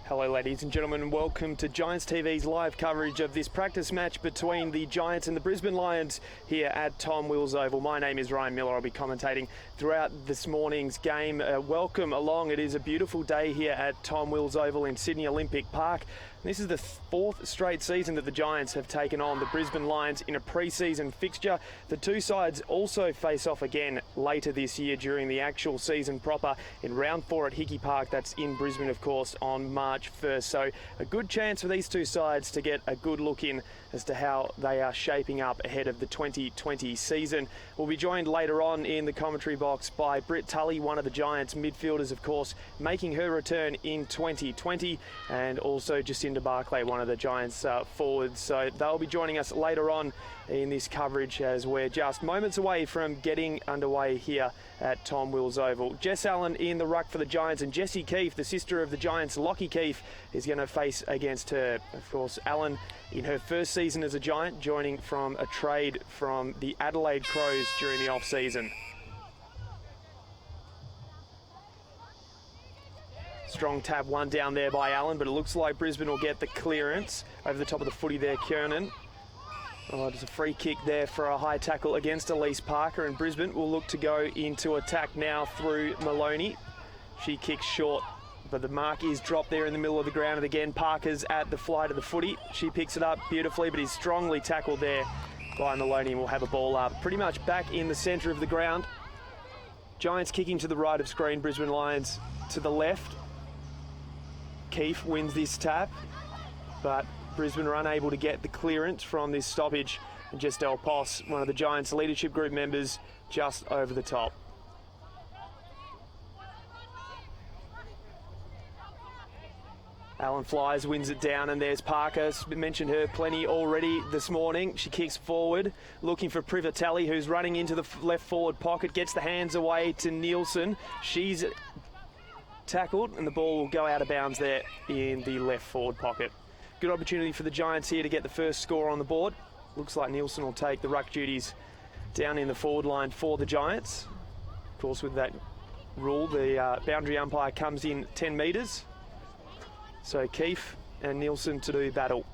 Hello ladies and gentlemen, and welcome to Giants TV's live coverage of this practice match between the Giants and the Brisbane Lions here at Tom Wills Oval. My name is Ryan Miller. I'll be commentating throughout this morning's game. Welcome along. It is a beautiful day here at Tom Wills Oval in Sydney Olympic Park. This is the fourth straight season that the Giants have taken on the Brisbane Lions in a pre-season fixture. The two sides also face off again later this year during the actual season proper in round 4 at Hickey Park. That's in Brisbane, of course, on March 1st. So a good chance for these two sides to get a good look in as to how they are shaping up ahead of the 2020 season. We'll be joined later on in the commentary box by Britt Tully, one of the Giants midfielders, of course, making her return in 2020, and also Jacinda Barclay, one of the Giants forwards. So they'll be joining us later on in this coverage as we're just moments away from getting underway here at Tom Wills Oval. Jess Allen in the ruck for the Giants, and Jessie Keefe, the sister of the Giants, Lockie Keefe, is going to face against her. Of course, Allen in her first season as a Giant, joining from a trade from the Adelaide Crows during the off-season. Strong tab one down there by Allen, but it looks like Brisbane will get the clearance over the top of the footy there, Kiernan. Oh, there's a free kick there for a high tackle against Elise Parker, and Brisbane will look to go into attack now through Maloney. She kicks short, but the mark is dropped there in the middle of the ground, and again Parker's at the flight of the footy. She picks it up beautifully, but is strongly tackled there by Maloney, and will have a ball up pretty much back in the centre of the ground. Giants kicking to the right of screen, Brisbane Lions to the left. Keefe wins this tap, but Brisbane are unable to get the clearance from this stoppage, and Jess Del Pos, one of the Giants leadership group members, just over the top. Allen flies, wins it down, and there's Parker. Mentioned her plenty already this morning. She kicks forward, looking for Privatelli, who's running into the left forward pocket, gets the hands away to Nielsen. She's tackled, and the ball will go out of bounds there in the left forward pocket. Good opportunity for the Giants here to get the first score on the board. Looks like Nielsen will take the ruck duties down in the forward line for the Giants. Of course, with that rule, the boundary umpire comes in 10 metres. So Keefe and Nielsen to do battle.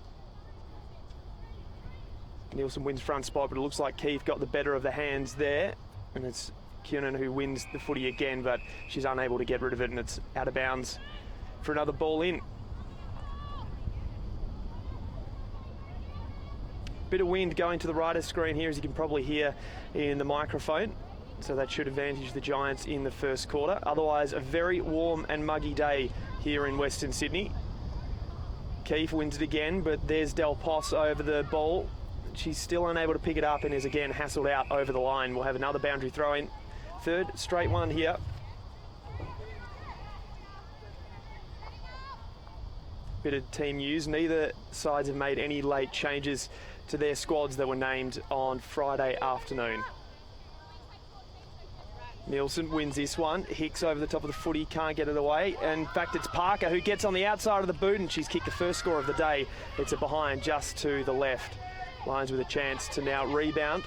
Nielsen wins front spot, but it looks like Keefe got the better of the hands there, and it's Kiernan who wins the footy again, but she's unable to get rid of it, and it's out of bounds for another ball in. Bit of wind going to the right of screen here, as you can probably hear in the microphone, so that should advantage the Giants in the first quarter. Otherwise, a very warm and muggy day here in Western Sydney. Keefe wins it again, but there's Del Pos over the ball. She's still unable to pick it up and is again hassled out over the line. We'll have another boundary throw in. Third straight one here. Bit of team news. Neither sides have made any late changes to their squads that were named on Friday afternoon. Nielsen wins this one. Hicks over the top of the footy, can't get it away. And in fact, it's Parker who gets on the outside of the boot, and she's kicked the first score of the day. It's a behind just to the left. Lions with a chance to now rebound.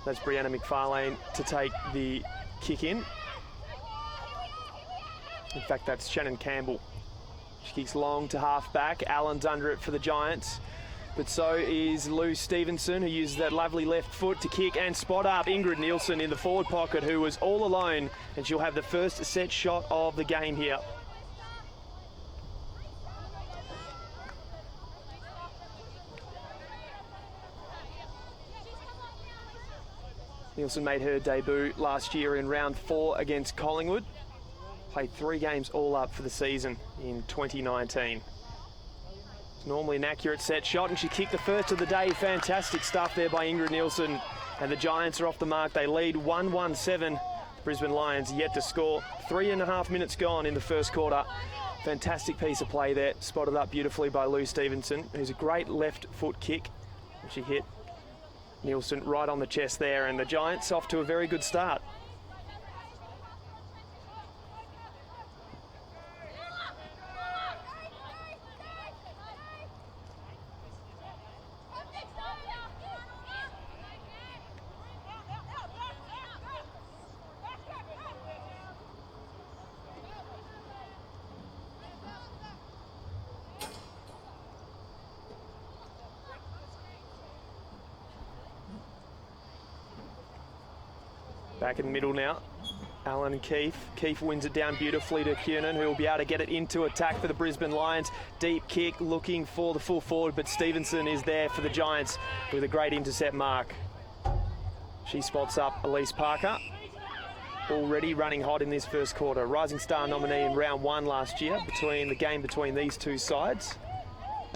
That's Brianna McFarlane to take the kick in. In fact, that's Shannon Campbell. She kicks long to half back. Allen's under it for the Giants, but so is Lou Stevenson, who uses that lovely left foot to kick and spot up Ingrid Nielsen in the forward pocket, who was all alone, and she'll have the first set shot of the game here. Nielsen made her debut last year in round 4 against Collingwood. Played 3 games all up for the season in 2019. It's normally an accurate set shot, and she kicked the first of the day. Fantastic stuff there by Ingrid Nielsen. And the Giants are off the mark. They lead 1-1-7. Brisbane Lions yet to score. 3.5 minutes gone in the first quarter. Fantastic piece of play there. Spotted up beautifully by Lou Stevenson, who's a great left foot kick. She hit Nielsen right on the chest there, and the Giants off to a very good start. Back in the middle now. Allen and Keefe. Keefe wins it down beautifully to Kiernan, who will be able to get it into attack for the Brisbane Lions. Deep kick looking for the full forward, but Stevenson is there for the Giants with a great intercept mark. She spots up Elise Parker. Already running hot in this first quarter. Rising Star nominee in round 1 last year between these two sides.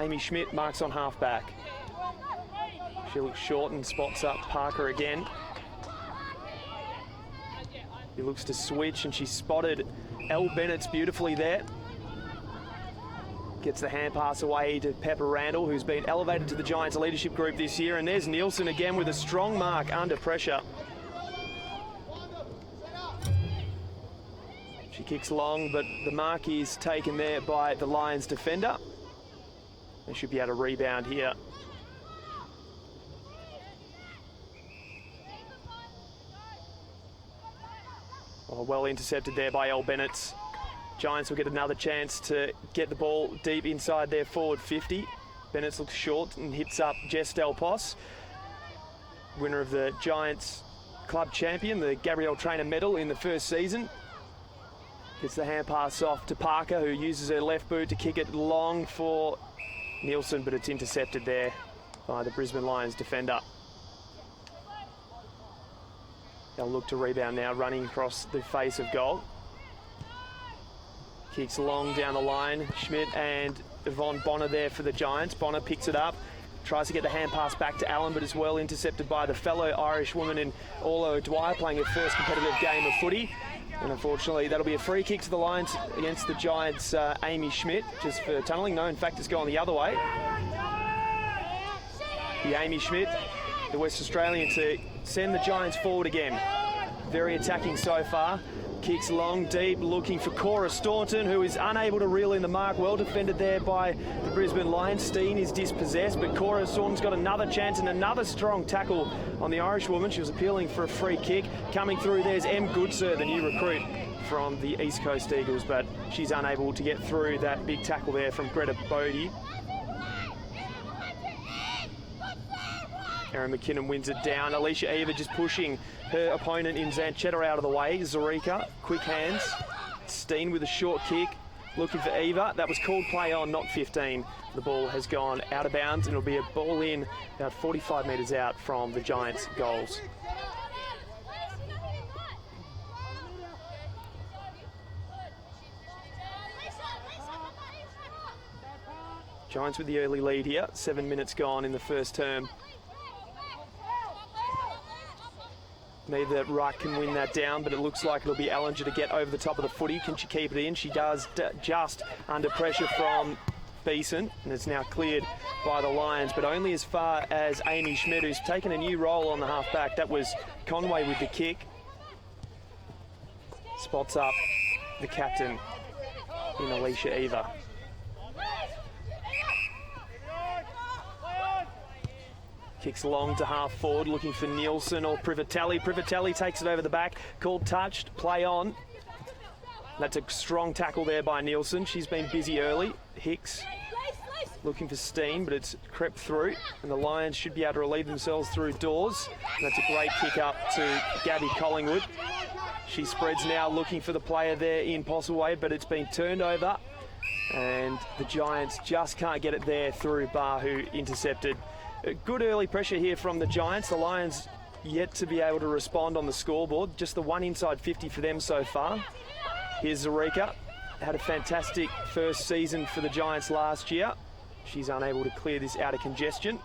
Amy Schmidt marks on halfback. She looks short and spots up Parker again. He looks to switch and she spotted Elle Bennett's beautifully there. Gets the hand pass away to Pepper Randall, who's been elevated to the Giants leadership group this year. And there's Nielsen again with a strong mark under pressure. She kicks long, but the mark is taken there by the Lions defender. They should be able to rebound here. Oh, well intercepted there by Elle Bennett. Giants will get another chance to get the ball deep inside their forward 50. Bennett looks short and hits up Jess Delpos, winner of the Giants club champion, the Gabrielle Trainer medal in the first season. Gets the hand pass off to Parker, who uses her left boot to kick it long for Nielsen, but it's intercepted there by the Brisbane Lions defender. They'll look to rebound now, running across the face of goal. Kicks long down the line. Schmidt and Yvonne Bonner there for the Giants. Bonner picks it up, tries to get the hand pass back to Allen, but is well intercepted by the fellow Irish woman in Orla Dwyer, playing her first competitive game of footy. And unfortunately, that'll be a free kick to the Lions against the Giants' Amy Schmidt, just for tunnelling. No, in fact, it's gone the other way. The Amy Schmidt, the West Australian, to send the Giants forward again. Very attacking so far. Kicks long, deep, looking for Cora Staunton, who is unable to reel in the mark. Well defended there by the Brisbane Lions. Steen is dispossessed, but Cora Staunton's got another chance and another strong tackle on the Irish woman. She was appealing for a free kick. Coming through, there's M. Goodsir, the new recruit from the East Coast Eagles, but she's unable to get through that big tackle there from Greta Bodie. Erin McKinnon wins it down. Alicia Eva just pushing her opponent in Zanchetta out of the way. Zarika, quick hands. Steen with a short kick, looking for Eva. That was called play on, not 15. The ball has gone out of bounds and it'll be a ball in about 45 metres out from the Giants' goals. Giants with the early lead here. 7 minutes gone in the first term. Neither ruck can win that down, but it looks like it'll be Ellinger to get over the top of the footy. Can she keep it in? She does, just under pressure from Beeson, and it's now cleared by the Lions, but only as far as Amy Schmidt, who's taken a new role on the half-back. That was Conway with the kick. Spots up the captain in Alicia Eva. Kicks long to half forward, looking for Nielsen or Privatelli. Privatelli takes it over the back, called touched, play on. That's a strong tackle there by Nielsen. She's been busy early. Hicks looking for Steen, but it's crept through, and the Lions should be able to relieve themselves through doors. And that's a great kick up to Gabby Collingwood. She spreads now, looking for the player there in Postleway, but it's been turned over, and the Giants just can't get it there through Barr, who intercepted. Good early pressure here from the Giants. The Lions yet to be able to respond on the scoreboard. Just the one inside 50 for them so far. Here's Zarika. Had a fantastic first season for the Giants last year. She's unable to clear this out of congestion.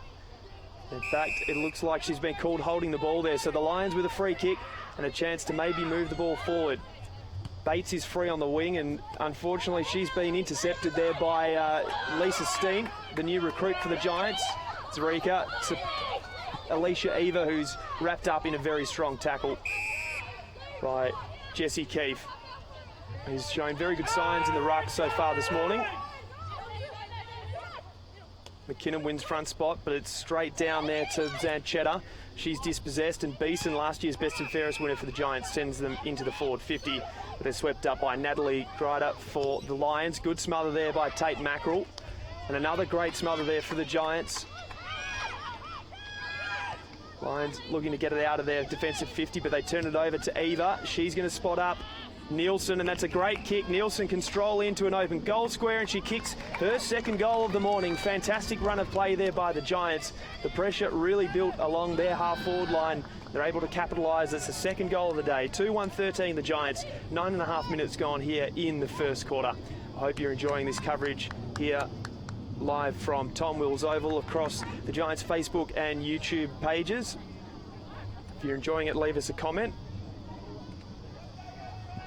In fact, it looks like she's been called holding the ball there. So the Lions with a free kick and a chance to maybe move the ball forward. Bates is free on the wing, and unfortunately she's been intercepted there by Lisa Steen, the new recruit for the Giants. Zarika to Alicia Eva, who's wrapped up in a very strong tackle by Jessie Keefe, who's shown very good signs in the ruck so far this morning. McKinnon wins front spot, but it's straight down there to Zanchetta. She's dispossessed, and Beeson, last year's best and fairest winner for the Giants, sends them into the forward 50, but they're swept up by Natalie Grider for the Lions. Good smother there by Tate Mackerel, and another great smother there for the Giants. Lions looking to get it out of their defensive 50, but they turn it over to Eva. She's going to spot up Nielsen, and that's a great kick. Nielsen can stroll into an open goal square, and she kicks her second goal of the morning. Fantastic run of play there by the Giants. The pressure really built along their half-forward line. They're able to capitalise. It's the second goal of the day. 2-1-13 the Giants. 9.5 minutes gone here in the first quarter. I hope you're enjoying this coverage here live from Tom Wills Oval across the Giants Facebook and YouTube pages. If you're enjoying it, leave us a comment.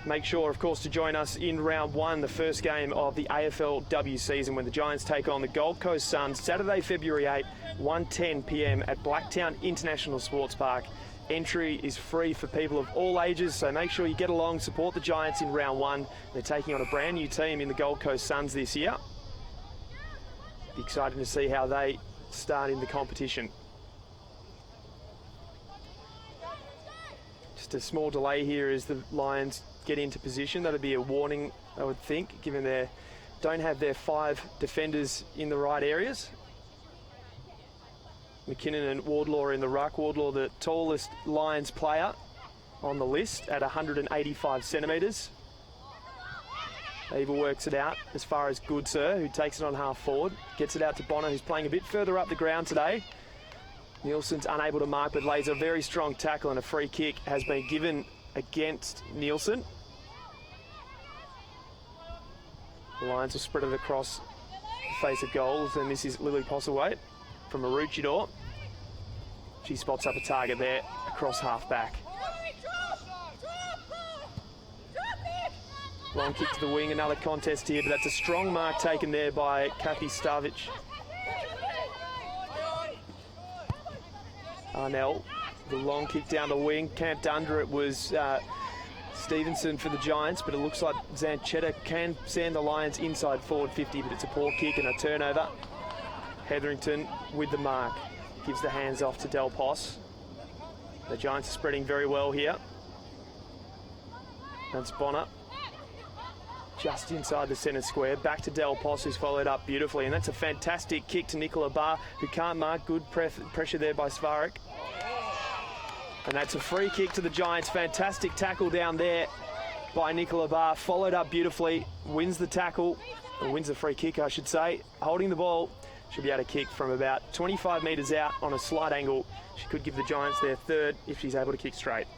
Make sure, of course, to join us in round one, the first game of the AFLW season, when the Giants take on the Gold Coast Suns, Saturday, February 8, 1:10 p.m. at Blacktown International Sports Park. Entry is free for people of all ages, so make sure you get along, support the Giants in round one. They're taking on a brand new team in the Gold Coast Suns this year. Be excited to see how they start in the competition. Just a small delay here as the Lions get into position. That'd be a warning, I would think, given they don't have their 5 defenders in the right areas. McKinnon and Wardlaw in the ruck. Wardlaw, the tallest Lions player on the list at 185 centimetres. Eva works it out as far as Goodsir, who takes it on half forward. Gets it out to Bonner, who's playing a bit further up the ground today. Nielsen's unable to mark, but lays a very strong tackle, and a free kick has been given against Nielsen. The Lions will spread it across the face of goals, and this is Lily Postlethwaite from Maroochydore. She spots up a target there across half back. Long kick to the wing, another contest here, but that's a strong mark taken there by Kathy Starvich. Arnell, the long kick down the wing, camped under it was Stevenson for the Giants, but it looks like Zanchetta can send the Lions inside forward 50, but it's a poor kick and a turnover. Hetherington with the mark, gives the hands off to Del Pos. The Giants are spreading very well here. That's Bonner. Just inside the centre square, back to Del Pos, who's followed up beautifully, and that's a fantastic kick to Nicola Barr, who can't mark. Good pressure there by Svarik. And that's a free kick to the Giants. Fantastic tackle down there by Nicola Barr, followed up beautifully, wins the tackle, or wins the free kick, I should say. Holding the ball, she'll be able to kick from about 25 metres out on a slight angle. She could give the Giants their third if she's able to kick straight.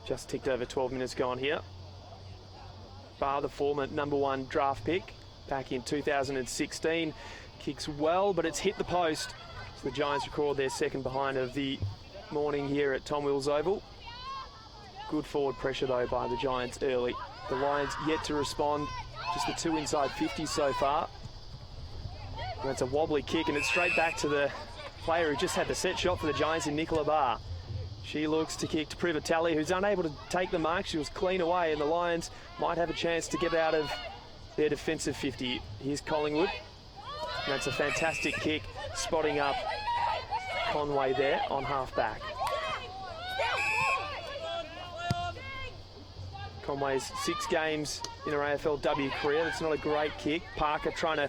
Just ticked over 12 minutes gone here. Barr, the former #1 draft pick back in 2016, kicks well, but it's hit the post. So the Giants record their second behind of the morning here at Tom Wills Oval. Good forward pressure though by the Giants early. The Lions yet to respond, just the 2 inside 50s so far. And that's a wobbly kick, and it's straight back to the player who just had the set shot for the Giants in Nicola Barr. She looks to kick to Privatelli, who's unable to take the mark. She was clean away, and the Lions might have a chance to get out of their defensive 50. Here's Collingwood. And that's a fantastic kick, spotting up Conway there on half-back. Conway's 6 games in her AFLW career. That's not a great kick. Parker trying to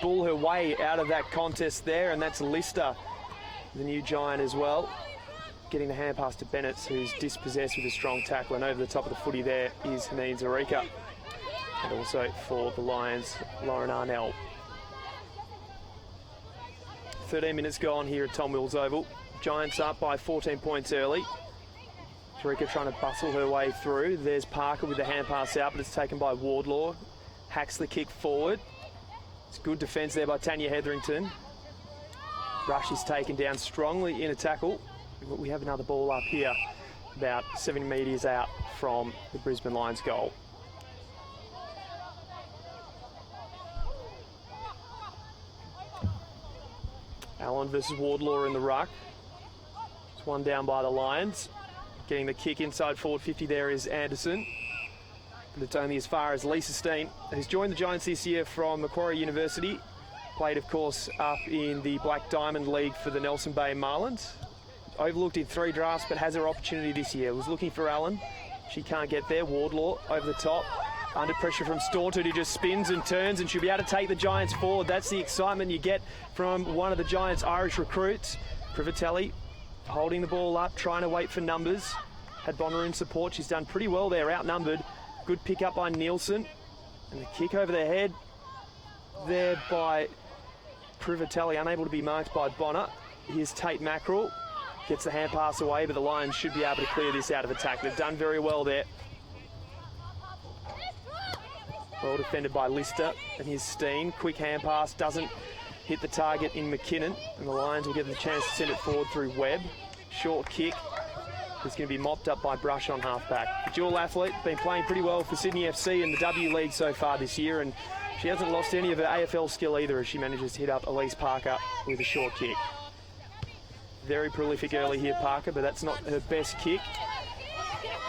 bull her way out of that contest there, and that's Lister, the new Giant as well. Getting the hand pass to Bennett, who's dispossessed with a strong tackle, and over the top of the footy there is Haneen Zarika. And also for the Lions, Lauren Arnell. 13 minutes gone here at Tom Wills Oval. Giants up by 14 points early. Zarika trying to bustle her way through. There's Parker with the hand pass out, but it's taken by Wardlaw. Hacks the kick forward. It's good defence there by Tanya Hetherington. Rush is taken down strongly in a tackle. We have another ball up here, about 70 metres out from the Brisbane Lions goal. Allen versus Wardlaw in the ruck. It's one down by the Lions. Getting the kick inside forward 50 there is Anderson. But it's only as far as Lisa Steen, who's joined the Giants this year from Macquarie University. Played, of course, up in the Black Diamond League for the Nelson Bay Marlins. Overlooked in 3 drafts, but has her opportunity this year. Was looking for Allen. She can't get there. Wardlaw over the top. Under pressure from Staunton, who just spins and turns, and she'll be able to take the Giants forward. That's the excitement you get from one of the Giants' Irish recruits. Privatelli holding the ball up, trying to wait for numbers. Had Bonner in support. She's done pretty well there, outnumbered. Good pick up by Nielsen. And the kick over the head there by Privatelli, unable to be marked by Bonner. Here's Tate Mackerel. Gets the hand pass away, but the Lions should be able to clear this out of attack. They've done very well there. Well defended by Lister, and here's Steen. Quick hand pass, doesn't hit the target in McKinnon, and the Lions will get the chance to send it forward through Webb. Short kick. It's going to be mopped up by Brush on halfback. The dual athlete, been playing pretty well for Sydney FC in the W League so far this year, and she hasn't lost any of her AFL skill either as she manages to hit up Elise Parker with a short kick. Very prolific early here, Parker, but that's not her best kick.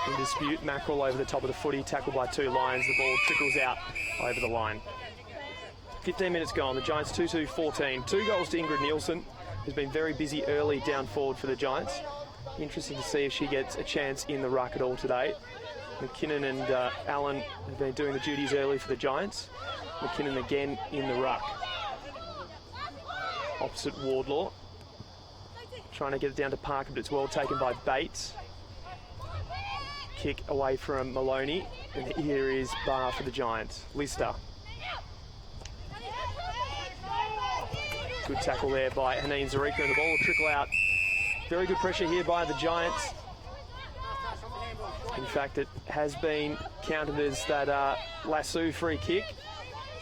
In dispute, Mackerel over the top of the footy, tackled by two Lions. The ball trickles out over the line. 15 minutes gone, the Giants 2-2-14. 2 goals to Ingrid Nielsen, who's been very busy early down forward for the Giants. Interesting to see if she gets a chance in the ruck at all today. McKinnon and Allen have been doing the duties early for the Giants. McKinnon again in the ruck. Opposite Wardlaw. Trying to get it down to Parker, but it's well taken by Bates. Kick away from Maloney, and here is Barr for the Giants. Lister. Good tackle there by Haneen Zarika, and the ball will trickle out. Very good pressure here by the Giants. In fact, it has been counted as that Lasso free kick.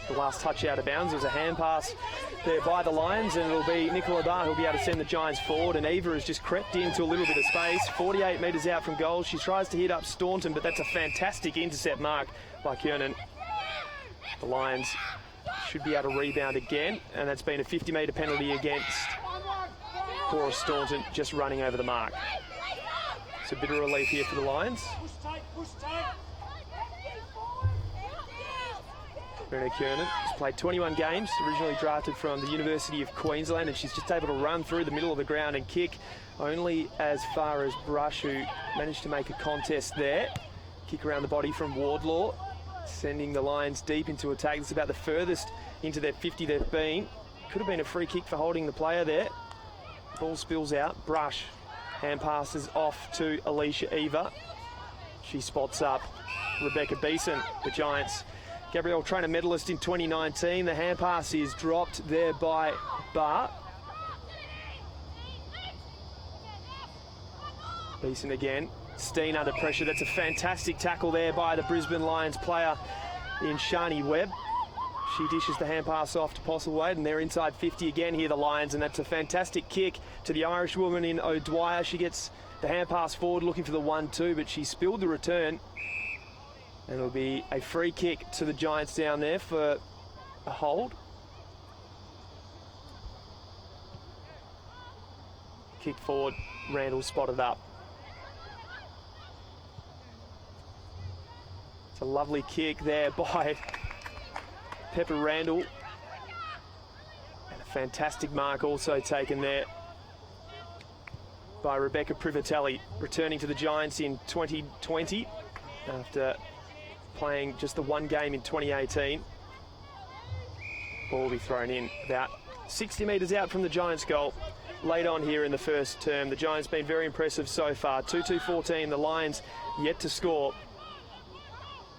The last touch out of bounds. There was a hand pass there by the Lions, and it'll be Nicola Barr who'll be able to send the Giants forward, and Eva has just crept into a little bit of space. 48 metres out from goal. She tries to hit up Staunton, but that's a fantastic intercept mark by Kiernan. The Lions should be able to rebound again, and that's been a 50-metre penalty against Cora Staunton, just running over the mark. It's a bit of relief here for the Lions. Brenda Kiernan has played 21 games, originally drafted from the University of Queensland, and she's just able to run through the middle of the ground and kick only as far as Brush, who managed to make a contest there. Kick around the body from Wardlaw, sending the Lions deep into attack. It's about the furthest into their 50 they've been. Could have been a free kick for holding the player there. Ball spills out. Brush hand passes off to Alicia Eva. She spots up Rebecca Beeson, the Giants' Gabrielle Trainer medalist in 2019. The hand pass is dropped there by Barr. Beeson again. Steen under pressure. That's a fantastic tackle there by the Brisbane Lions player in Shani Webb. She dishes the hand pass off to Postlethwaite, and they're inside 50 again here, the Lions, and that's a fantastic kick to the Irish woman in O'Dwyer. She gets the hand pass forward looking for the 1-2, but she spilled the return. And it'll be a free kick to the Giants down there for a hold. Kick forward, Randall spotted up. It's a lovely kick there by Pepper Randall. And a fantastic mark also taken there by Rebecca Privatelli, returning to the Giants in 2020 after playing just the one game in 2018. Ball will be thrown in about 60 metres out from the Giants' goal. Late on here in the first term, the Giants been very impressive so far. 2-2-14, the Lions yet to score.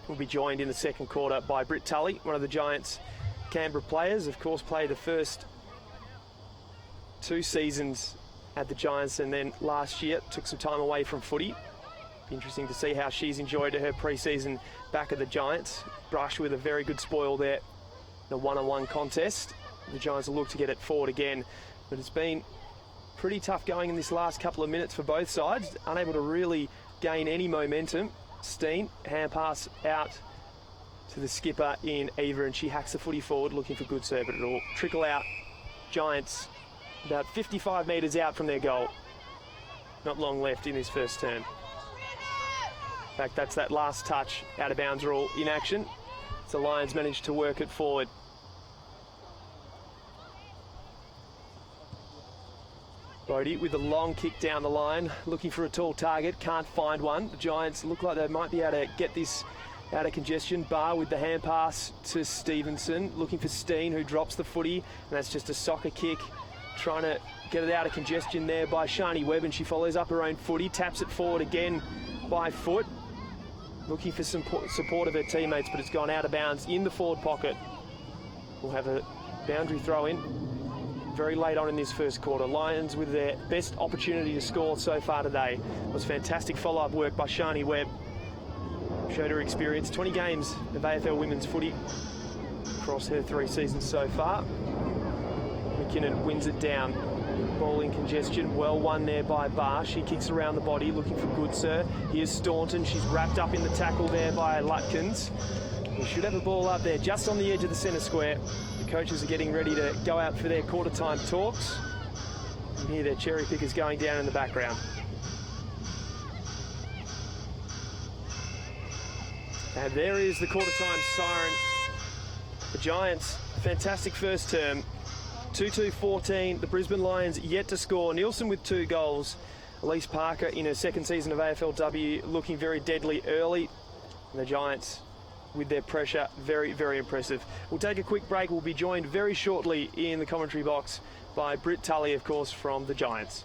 Will be joined in the second quarter by Britt Tully, one of the Giants' Canberra players. Of course, played the first 2 seasons at the Giants, and then last year took some time away from footy. Interesting to see how she's enjoyed her pre-season back at the Giants. Brush with a very good spoil there. The one-on-one contest. The Giants will look to get it forward again, but it's been pretty tough going in this last couple of minutes for both sides. Unable to really gain any momentum. Steen, hand pass out to the skipper in Eva, and she hacks the footy forward looking for good serve, but it'll trickle out. Giants about 55 metres out from their goal. Not long left in this first term. In fact, that's that last touch, out of bounds rule in action. So the Lions managed to work it forward. Bodie with a long kick down the line, looking for a tall target, can't find one. The Giants look like they might be able to get this out of congestion. Barr with the hand pass to Stevenson, looking for Steen, who drops the footy, and that's just a soccer kick, trying to get it out of congestion there by Shani Webb, and she follows up her own footy, taps it forward again by foot, looking for some support of her teammates, but it's gone out of bounds in the forward pocket. We'll have a boundary throw in very late on in this first quarter. Lions with their best opportunity to score so far today. It was fantastic follow-up work by Shani Webb. Showed her experience, 20 games of AFL women's footy across her 3 seasons so far. McKinnon wins it down. Ball in congestion, well won there by Barr. She kicks around the body, looking for Goodsir. Here's Staunton, she's wrapped up in the tackle there by Lutkins. We should have a ball up there just on the edge of the centre square. The coaches are getting ready to go out for their quarter-time talks. You can hear their cherry pickers going down in the background. And there is the quarter-time siren. The Giants, fantastic first term. 2-2-14, the Brisbane Lions yet to score. Nielsen with 2 goals. Elise Parker in her second season of AFLW looking very deadly early. And the Giants with their pressure, very, very impressive. We'll take a quick break. We'll be joined very shortly in the commentary box by Britt Tully, of course, from the Giants.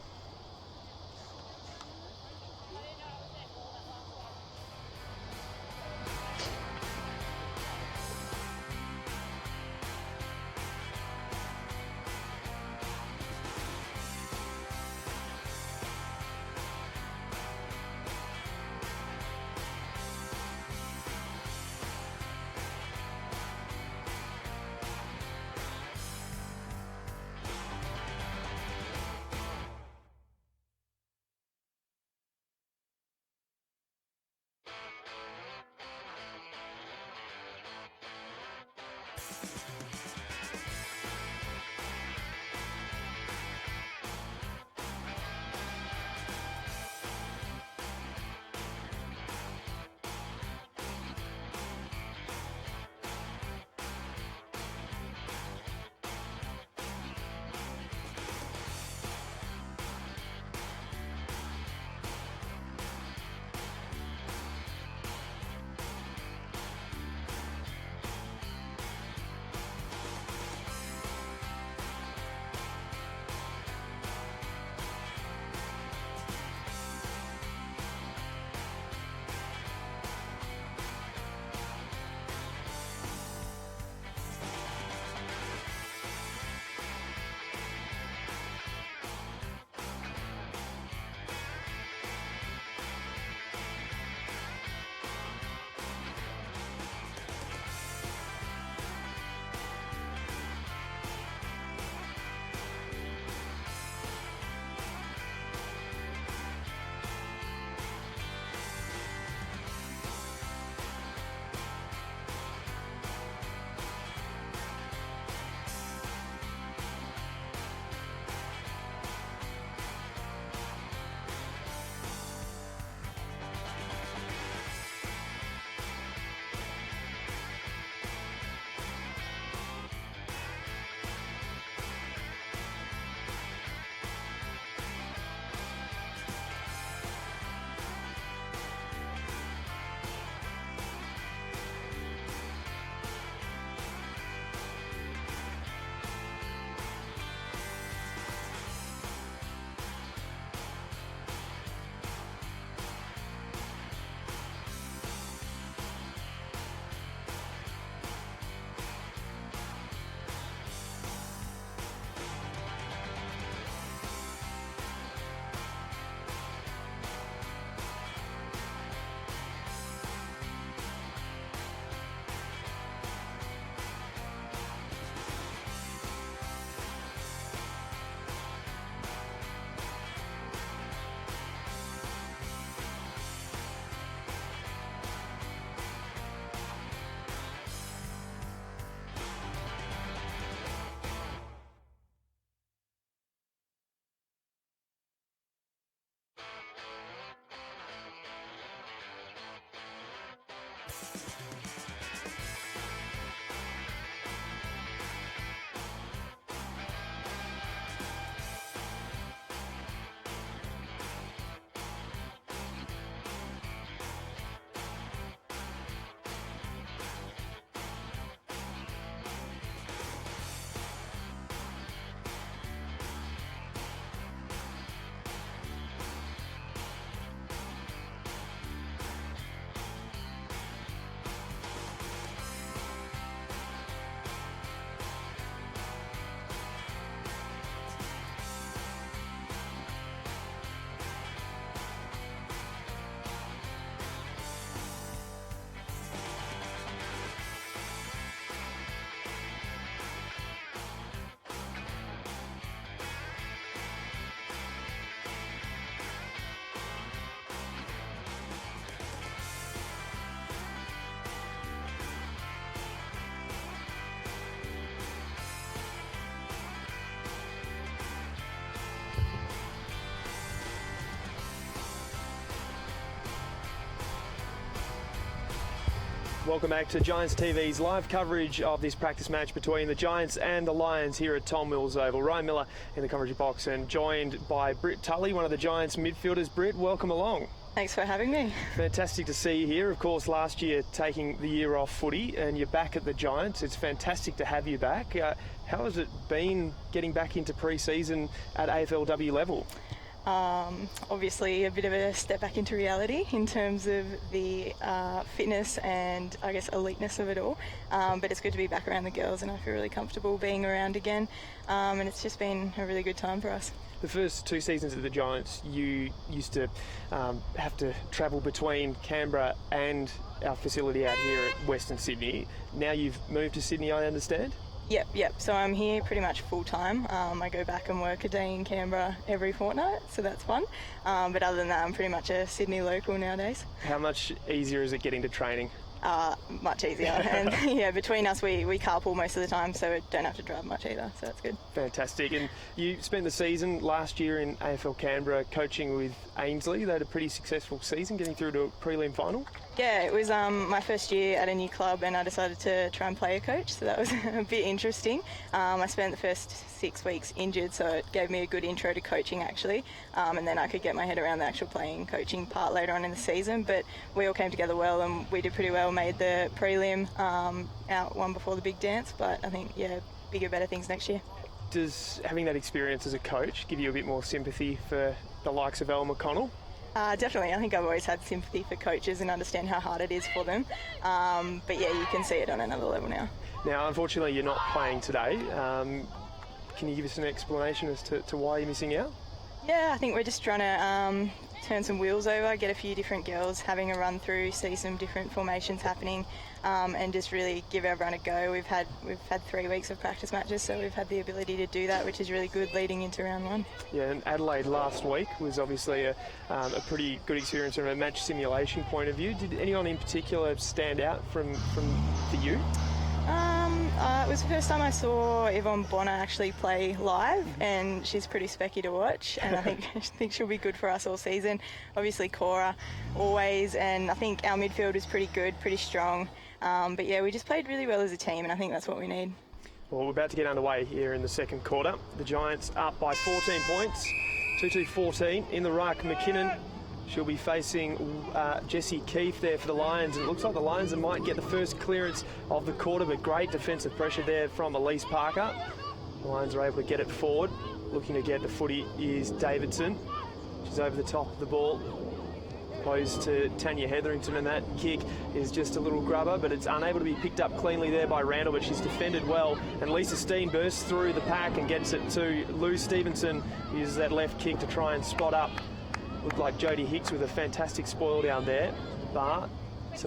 Welcome back to Giants TV's live coverage of this practice match between the Giants and the Lions here at Tom Wills Oval. Ryan Miller in the commentary box and joined by Britt Tully, one of the Giants midfielders. Britt, welcome along. Thanks for having me. Fantastic to see you here. Of course, last year taking the year off footy and you're back at the Giants. It's fantastic to have you back. How has it been getting back into pre-season at AFLW level? Obviously a bit of a step back into reality in terms of the fitness and I guess eliteness of it all, but it's good to be back around the girls and I feel really comfortable being around again, and it's just been a really good time for us. The first 2 seasons at the Giants, you used to have to travel between Canberra and our facility out here at Western Sydney. Now you've moved to Sydney, I understand? Yep. So I'm here pretty much full time. I go back and work a day in Canberra every fortnight, so that's fun. But other than that, I'm pretty much a Sydney local nowadays. How much easier is it getting to training? Much easier. And yeah, between us, we carpool most of the time, so we don't have to drive much either, so that's good. Fantastic. And you spent the season last year in AFL Canberra coaching with Ainsley. They had a pretty successful season, getting through to a prelim final. Yeah, it was my first year at a new club and I decided to try and play a coach, so that was a bit interesting. I spent the first 6 weeks injured, so it gave me a good intro to coaching actually, and then I could get my head around the actual playing coaching part later on in the season, but we all came together well and we did pretty well, made the prelim, out one before the big dance, but I think, yeah, bigger, better things next year. Does having that experience as a coach give you a bit more sympathy for the likes of Elle McConnell? Definitely. I think I've always had sympathy for coaches and understand how hard it is for them. But yeah, you can see it on another level now. Now, unfortunately, you're not playing today. Can you give us an explanation as to why you're missing out? Yeah, I think we're just trying to turn some wheels over, get a few different girls having a run through, see some different formations happening, and just really give everyone a go. We've had 3 weeks of practice matches, so we've had the ability to do that, which is really good leading into round one. Yeah, and Adelaide last week was obviously a pretty good experience from a match simulation point of view. Did anyone in particular stand out for you? It was the first time I saw Yvonne Bonner actually play live, and she's pretty specky to watch, and I think she'll be good for us all season. Obviously Cora always, and I think our midfield is pretty good, pretty strong, but yeah, we just played really well as a team and I think that's what we need. Well, we're about to get underway here in the second quarter. The Giants up by 14 points, 2-2-14 in the ruck. McKinnon, she'll be facing Jessie Keefe there for the Lions. And it looks like the Lions might get the first clearance of the quarter, but great defensive pressure there from Elise Parker. The Lions are able to get it forward. Looking to get the footy is Davidson. She's over the top of the ball. Close to Tanya Hetherington, and that kick is just a little grubber, but it's unable to be picked up cleanly there by Randall, but she's defended well. And Lisa Steen bursts through the pack and gets it to Lou Stevenson, who uses that left kick to try and spot up. Looked like Jodie Hicks with a fantastic spoil down there. But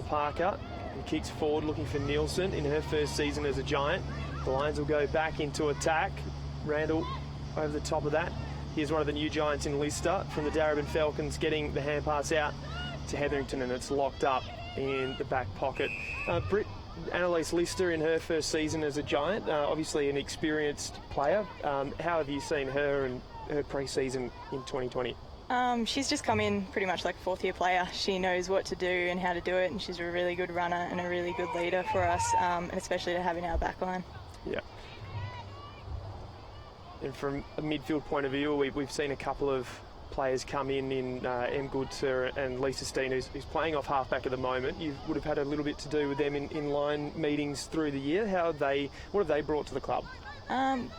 Parker, who kicks forward looking for Nielsen in her first season as a Giant. The Lions will go back into attack. Randall over the top of that. Here's one of the new Giants in Lister from the Darebin Falcons, getting the hand pass out to Hetherington, and it's locked up in the back pocket. Britt, Annalise Lister in her first season as a Giant, obviously an experienced player. How have you seen her and her pre-season in 2020? She's just come in pretty much like a fourth-year player. She knows what to do and how to do it, and she's a really good runner and a really good leader for us, and especially to have in our back line. Yeah. And from a midfield point of view, we've seen a couple of players come in Em Goodser and Lisa Steen, who's playing off halfback at the moment. You would have had a little bit to do with them in line meetings through the year. What have they brought to the club?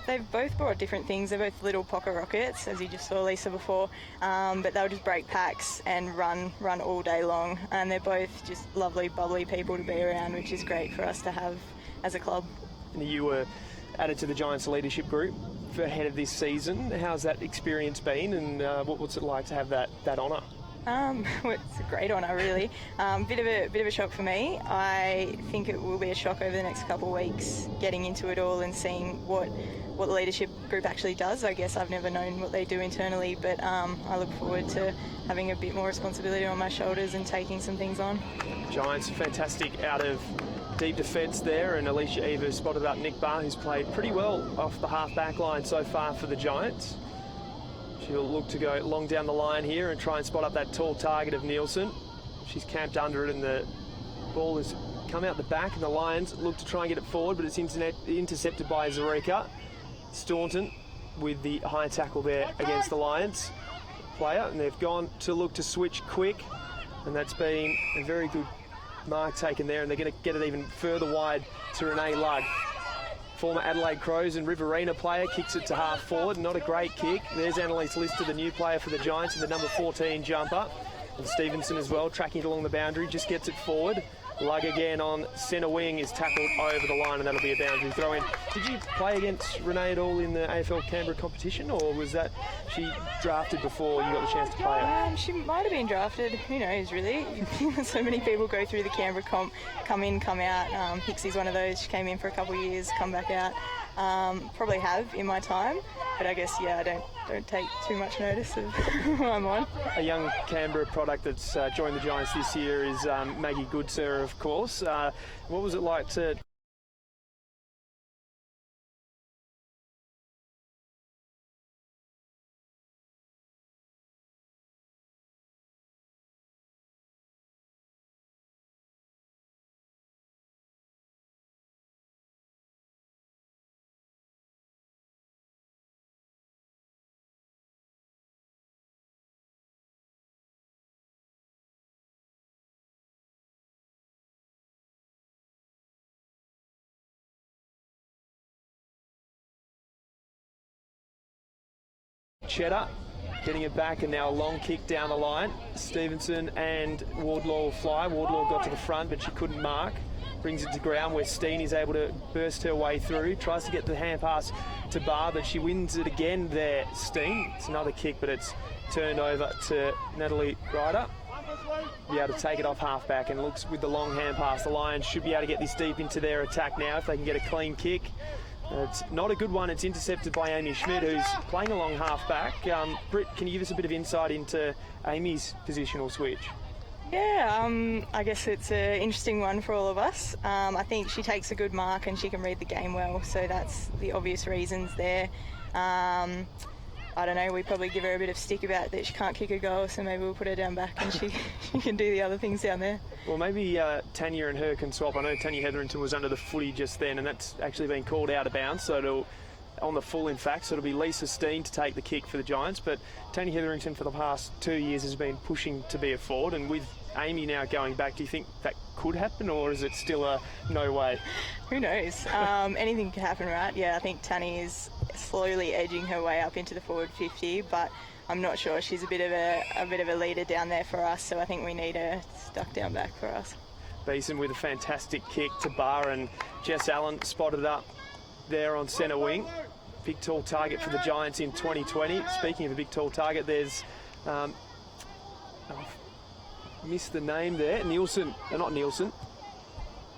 They've both brought different things. They're both little pocket rockets, as you just saw Lisa before, but they'll just break packs and run all day long, and they're both just lovely, bubbly people to be around, which is great for us to have as a club. And you were added to the Giants leadership group for ahead of this season. How's that experience been, and what's it like to have that honour? It's a great honour, really. Bit of a shock for me. I think it will be a shock over the next couple of weeks, getting into it all and seeing what the leadership group actually does. I guess I've never known what they do internally, but I look forward to having a bit more responsibility on my shoulders and taking some things on. Giants fantastic out of deep defence there, and Alicia Evers spotted up Nick Barr, who's played pretty well off the half-back line so far for the Giants. She'll look to go long down the line here and try and spot up that tall target of Nielsen. She's camped under it, and the ball is come out the back, and the Lions look to try and get it forward, but it's intercepted by Zarika. Staunton with the high tackle there against the Lions player, and they've gone to look to switch quick, and that's been a very good mark taken there, and they're going to get it even further wide to Renee Lugg. Former Adelaide Crows and Riverina player, kicks it to half forward. Not a great kick. There's Annalise Lister, the new player for the Giants, and the number 14 jumper. And Stevenson as well, tracking it along the boundary, just gets it forward. Lugg again on centre wing is tackled over the line, and that'll be a boundary throw in. Did you play against Renee at all in the AFL Canberra competition, or was that she drafted before you got the chance to play her? She might have been drafted. Who knows, really? So many people go through the Canberra comp, come in, come out. Hicksie's one of those. She came in for a couple of years, come back out. Probably have in my time, but I guess, I don't take too much notice of who I'm on. A young Canberra product that's joined the Giants this year is Maggie Goodsir, of course. What was it like to... Cheddar getting it back, and now a long kick down the line. Stevenson and Wardlaw will fly. Wardlaw got to the front, but she couldn't mark. Brings it to ground where Steen is able to burst her way through. Tries to get the hand pass to Barr, but she wins it again there, Steen. It's another kick, but it's turned over to Natalie Ryder. Be able to take it off half-back, and looks with the long hand pass. The Lions should be able to get this deep into their attack now if they can get a clean kick. It's not a good one. It's intercepted by Amy Schmidt, who's playing along half-back. Britt, can you give us a bit of insight into Amy's positional switch? Yeah, I guess it's an interesting one for all of us. I think she takes a good mark and she can read the game well, so that's the obvious reasons there. I don't know, we probably give her a bit of stick about that she can't kick a goal, so maybe we'll put her down back and she can do the other things down there. Well, maybe Tanya and her can swap. I know Tanya Hetherington was under the footy just then, and that's actually been called out of bounds, so it'll, on the full, in fact, so it'll be Lisa Steen to take the kick for the Giants, but Tanya Hetherington for the past 2 years has been pushing to be a forward, and with Amy now going back, do you think that could happen, or is it still a no way? Who knows? Anything can happen, right? Yeah, I think Tanya is slowly edging her way up into the forward 50, but I'm not sure. She's a bit of a leader down there for us, so I think we need her stuck down back for us. Beeson with a fantastic kick to Barr, and Jess Allen spotted up there on centre wing. Big tall target for the Giants in 2020. Speaking of a big tall target, there's I've missed the name there. Nielsen, not Nielsen.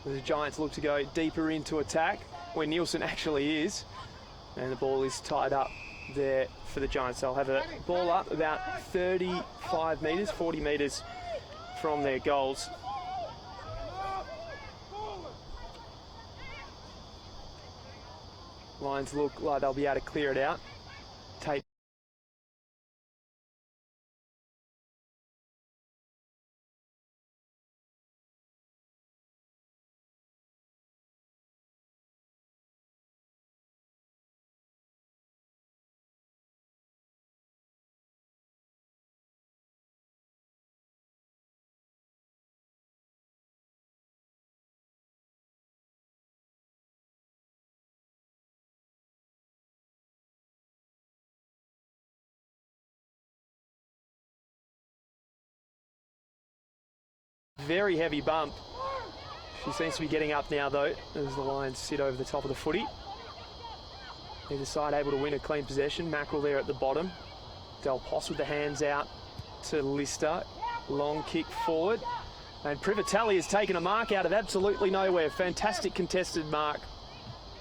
The Giants look to go deeper into attack where Nielsen actually is, and the ball is tied up there for the Giants. They'll have a ball up about 35 metres, 40 metres from their goals. Lions look like they'll be able to clear it out. Tate. Very heavy bump. She seems to be getting up now, though, as the Lions sit over the top of the footy. Either side able to win a clean possession. Mackerel there at the bottom. Del Poss with the hands out to Lister. Long kick forward. And Privatelli has taken a mark out of absolutely nowhere. Fantastic contested mark.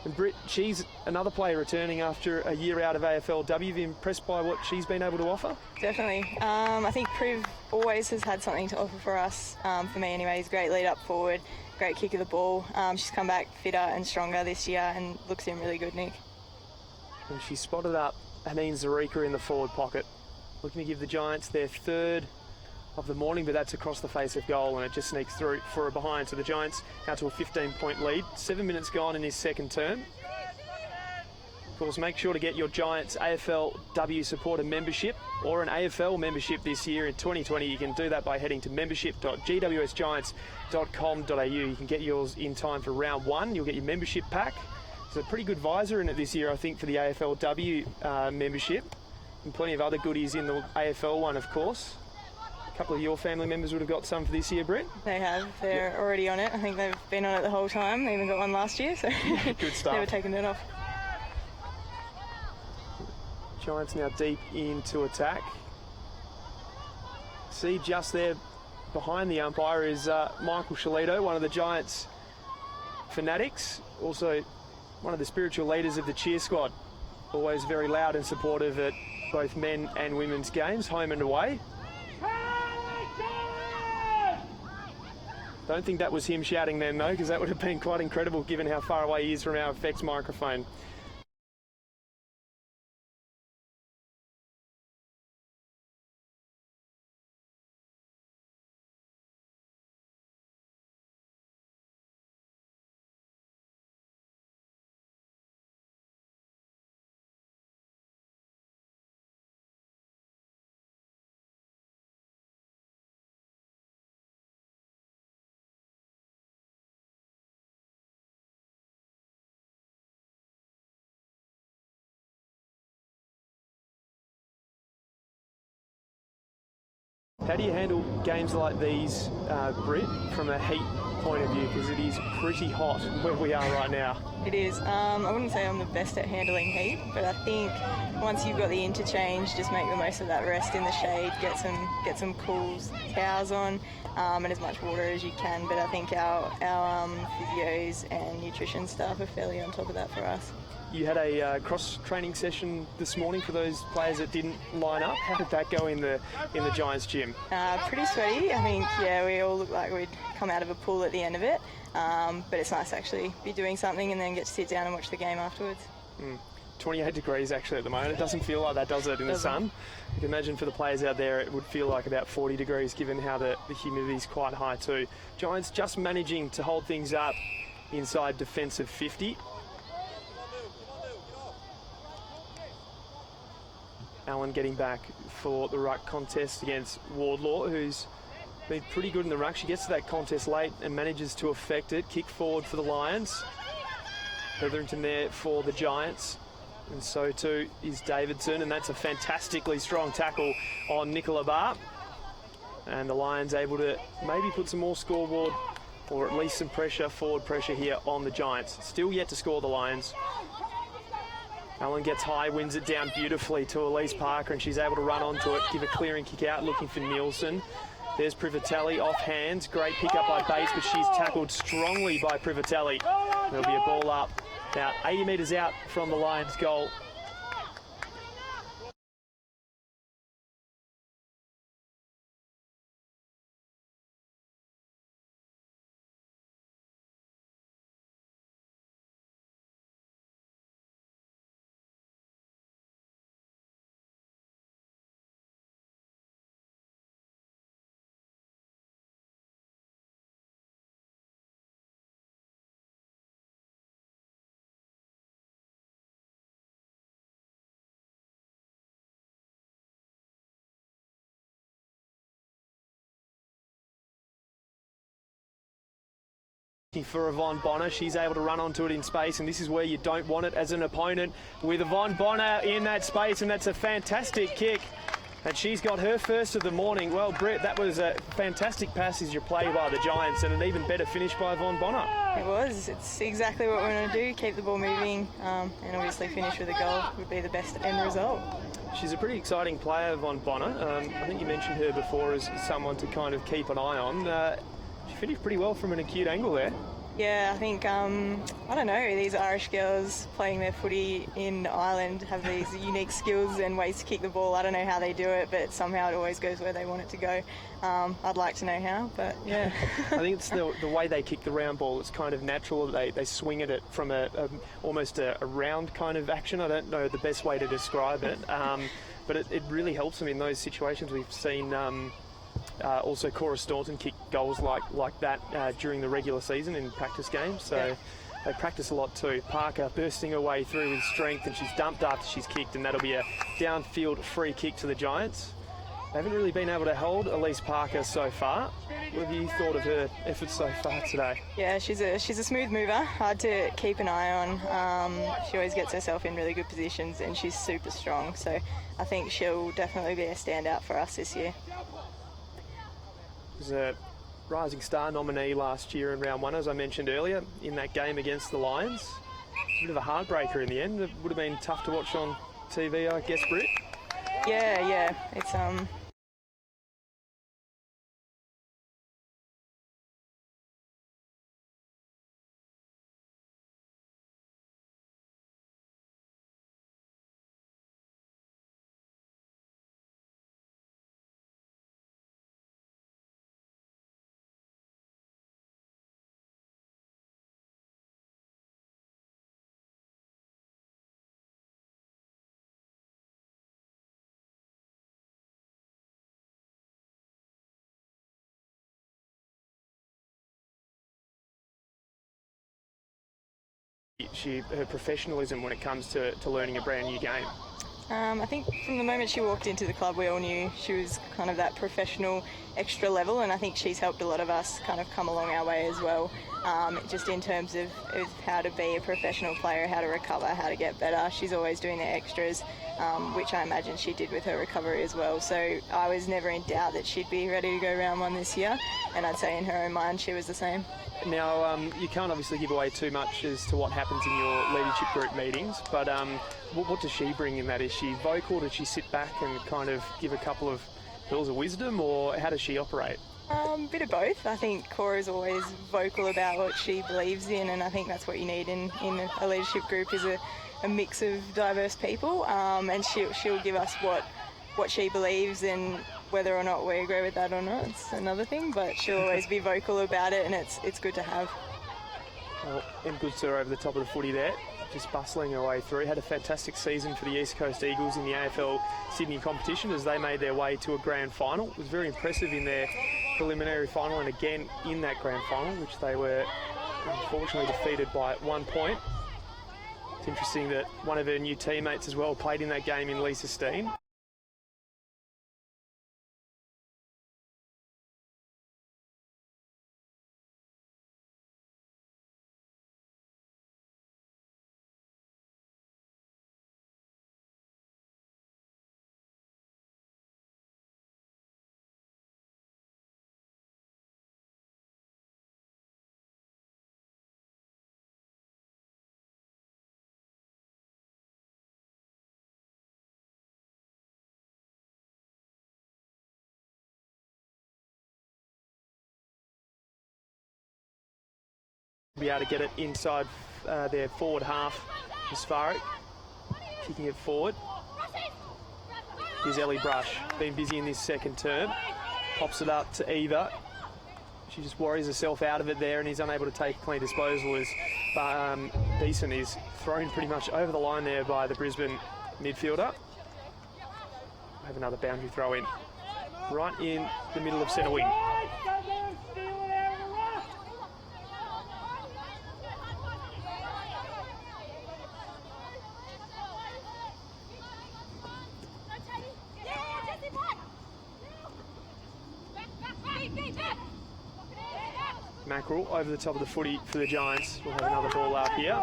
And Britt, she's another player returning after a year out of AFLW. Are you impressed by what she's been able to offer? Definitely. I think Priv always has had something to offer for us. For me anyway, he's a great lead up forward, great kick of the ball. She's come back fitter and stronger this year and looks in really good nick. And she spotted up Haneen Zarika in the forward pocket, looking to give the Giants their third of the morning, but that's across the face of goal, and it just sneaks through for a behind. So the Giants out to a 15-point lead. 7 minutes gone in his second term. Of course, make sure to get your Giants AFLW supporter membership or an AFL membership this year in 2020. You can do that by heading to membership.gwsgiants.com.au. You can get yours in time for round one. You'll get your membership pack. There's a pretty good visor in it this year, I think, for the AFLW membership. And plenty of other goodies in the AFL one, of course. A couple of your family members would have got some for this year, Brett. They have. They're already on it. I think they've been on it the whole time. They even got one last year, so good stuff. Never taken it off. Giants now deep into attack. See just there behind the umpire is Michael Shalito, one of the Giants fanatics, also one of the spiritual leaders of the cheer squad. Always very loud and supportive at both men and women's games, home and away. Don't think that was him shouting then though, because that would have been quite incredible given how far away he is from our effects microphone. How do you handle games like these, Britt, from a heat point of view? Because it is pretty hot where we are right now. It is. I wouldn't say I'm the best at handling heat, but I think once you've got the interchange, just make the most of that rest in the shade, get some cool towels on, and as much water as you can. But I think our physios and nutrition staff are fairly on top of that for us. You had a cross-training session this morning for those players that didn't line up. How did that go in the Giants gym? Pretty sweaty. I think, yeah, we all looked like we'd come out of a pool at the end of it. But it's nice to actually be doing something and then get to sit down and watch the game afterwards. 28 degrees actually at the moment. It doesn't feel like that, does it, in the sun? You can imagine for the players out there it would feel like about 40 degrees given how the humidity is quite high too. Giants just managing to hold things up inside defensive 50. Allen getting back for the ruck contest against Wardlaw, who's been pretty good in the ruck. She gets to that contest late and manages to affect it. Kick forward for the Lions. Hetherington there for the Giants. And so too is Davidson, and that's a fantastically strong tackle on Nicola Barr. And the Lions able to maybe put some more scoreboard, or at least some pressure, forward pressure here on the Giants. Still yet to score the Lions. Allen gets high, wins it down beautifully to Elise Parker, and she's able to run onto it, give a clearing kick out, looking for Nielsen. There's Privatelli off hands. Great pick up by Bates, but she's tackled strongly by Privatelli. There'll be a ball up about 80 metres out from the Lions' goal. For Yvonne Bonner, she's able to run onto it in space, and this is where you don't want it as an opponent, with Yvonne Bonner in that space, and that's a fantastic kick, and she's got her first of the morning. Well, Brett, that was a fantastic passage play by the Giants, and an even better finish by Yvonne Bonner. It was. It's exactly what we want to do, keep the ball moving, and obviously finish with a goal would be the best end result. She's a pretty exciting player, Yvonne Bonner. I think you mentioned her before as someone to kind of keep an eye on. She finished pretty well from an acute angle there. Yeah, I think, I don't know, these Irish girls playing their footy in Ireland have these unique skills and ways to kick the ball. I don't know how they do it, but somehow it always goes where they want it to go. I'd like to know how, but yeah. I think it's the way they kick the round ball. It's kind of natural. They swing at it from almost a round kind of action. I don't know the best way to describe it, but it really helps them in those situations. We've seen Also, Cora Staunton kicked goals like that during the regular season in practice games. So they practice a lot too. Parker bursting her way through with strength, and she's dumped after she's kicked, and that'll be a downfield free kick to the Giants. They haven't really been able to hold Elise Parker so far. What have you thought of her efforts so far today? Yeah, she's a smooth mover, hard to keep an eye on. She always gets herself in really good positions, and she's super strong. So I think she'll definitely be a standout for us this year. Was a Rising Star nominee last year in round one, as I mentioned earlier, in that game against the Lions. It's a bit of a heartbreaker in the end. It would have been tough to watch on TV, I guess, Britt. Yeah, it's Her professionalism when it comes to learning a brand new game. I think from the moment she walked into the club, we all knew she was kind of that professional extra level, and I think she's helped a lot of us kind of come along our way as well, just in terms of how to be a professional player, how to recover, how to get better. She's always doing the extras, which I imagine she did with her recovery as well. So I was never in doubt that she'd be ready to go round one this year, and I'd say in her own mind she was the same. Now, you can't obviously give away too much as to what happens in your leadership group meetings, but what does she bring in that? Is she vocal? Does she sit back and kind of give a couple of pearls of wisdom, or how does she operate? Bit of both. I think Cora's always vocal about what she believes in, and I think that's what you need in a leadership group, is a mix of diverse people, and she'll give us what she believes, and whether or not we agree with that or not, it's another thing, but she'll always be vocal about it, and it's good to have. Well, Em Goodser over the top of the footy there, just bustling her way through. Had a fantastic season for the East Coast Eagles in the AFL Sydney competition as they made their way to a grand final. It was very impressive in their preliminary final, and again in that grand final, which they were unfortunately defeated by 1 point. It's interesting that one of her new teammates as well played in that game in Lisa Steen. Be able to get it inside their forward half. Asfarik kicking it forward. Here's Ellie Brush, been busy in this second term. Pops it up to Eva. She just worries herself out of it there, and he's unable to take clean disposal as Beeson is thrown pretty much over the line there by the Brisbane midfielder. Have another boundary throw in. Right in the middle of centre wing. Mackerel over the top of the footy for the Giants. We'll have another ball up here.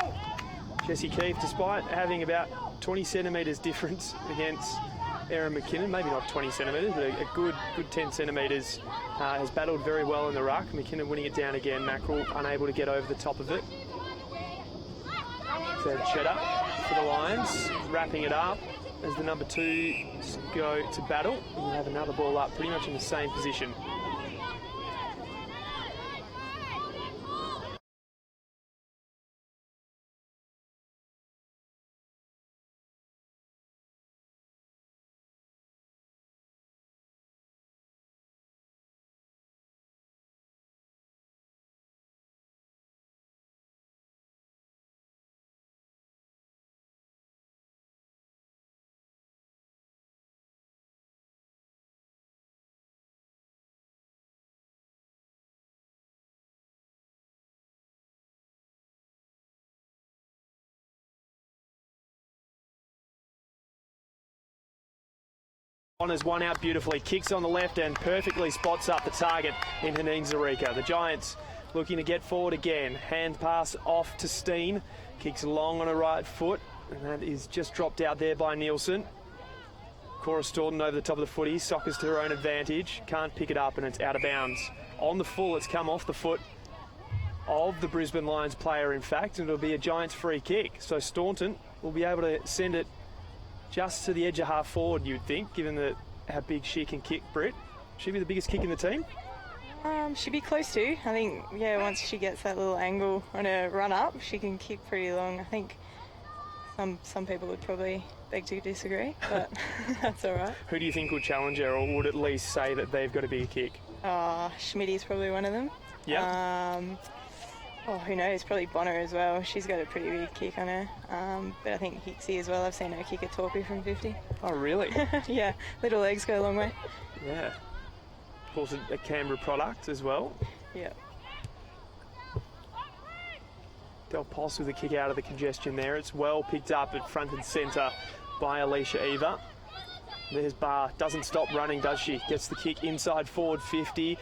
Jessie Keefe, despite having about 20 centimetres difference against Erin McKinnon, maybe not 20 centimetres, but a good 10 centimetres, has battled very well in the ruck. McKinnon winning it down again. Mackerel unable to get over the top of it. So Cheddar for the Lions, wrapping it up as the number 2 go to battle. And we'll have another ball up pretty much in the same position. Bonner's one out beautifully, kicks on the left and perfectly spots up the target in Haneen Zarika. The Giants looking to get forward again. Hand pass off to Steen, kicks long on her right foot, and that is just dropped out there by Nielsen. Cora Staunton over the top of the footy, soccers to her own advantage, can't pick it up and it's out of bounds. On the full, it's come off the foot of the Brisbane Lions player, in fact, and it'll be a Giants free kick. So Staunton will be able to send it just to the edge of half forward, you'd think, given how big she can kick, Britt. She'd be the biggest kick in the team? She'd be close to. I think, yeah, once she gets that little angle on her run up, she can kick pretty long. I think some people would probably beg to disagree, but that's all right. Who do you think will challenge her, or would at least say that they've got a big kick? Schmidt's probably one of them. Yeah. Who knows? Probably Bonner as well. She's got a pretty big kick on her. But I think Hicksy as well. I've seen her kick a Torpy from 50. Oh, really? Yeah, little legs go a long way. Yeah. Of course, a Canberra product as well. Yeah. Del Pos with a kick out of the congestion there. It's well picked up at front and centre by Alicia Eva. There's Barr. Doesn't stop running, does she? Gets the kick inside forward 50.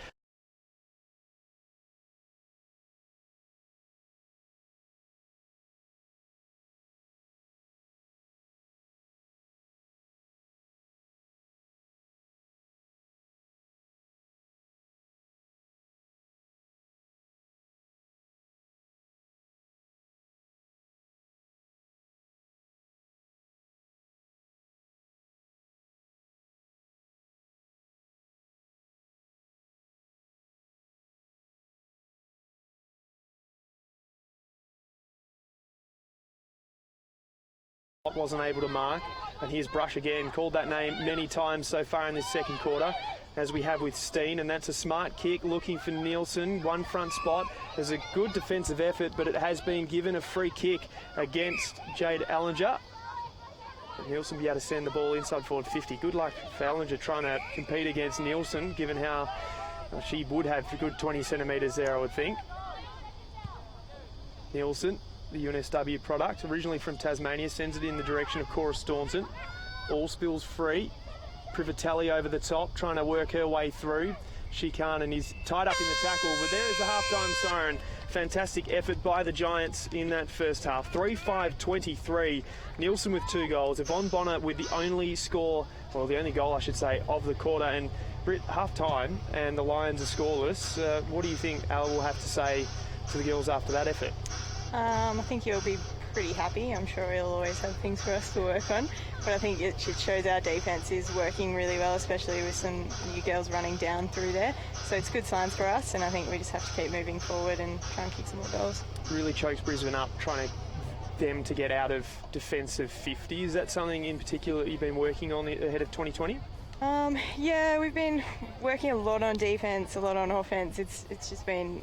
Wasn't able to mark, and here's Brush again, called that name many times so far in this second quarter, as we have with Steen, and that's a smart kick looking for Nielsen. One front spot. There's a good defensive effort, but it has been given a free kick against Jade Allinger. And Nielsen be able to send the ball inside forward 50. Good luck for Allinger trying to compete against Nielsen, given how she would have a good 20 centimetres there, I would think. Nielsen, the UNSW product, originally from Tasmania, sends it in the direction of Cora Staunton. All spills free. Privatelli over the top, trying to work her way through. She can't, and he's tied up in the tackle, but there's the halftime siren. Fantastic effort by the Giants in that first half. 3-5-23. Nielsen with 2 goals. Yvonne Bonner with the only score, well, the only goal, I should say, of the quarter. And Britt, half-time, and the Lions are scoreless. What do you think Al will have to say to the girls after that effort? I think he'll be pretty happy. I'm sure he'll always have things for us to work on. But I think it shows our defence is working really well, especially with some new girls running down through there. So it's good signs for us, and I think we just have to keep moving forward and try and kick some more goals. Really chokes Brisbane up, trying them to get out of defensive 50. Is that something in particular that you've been working on ahead of 2020? Yeah, we've been working a lot on defence, a lot on offence. It's just been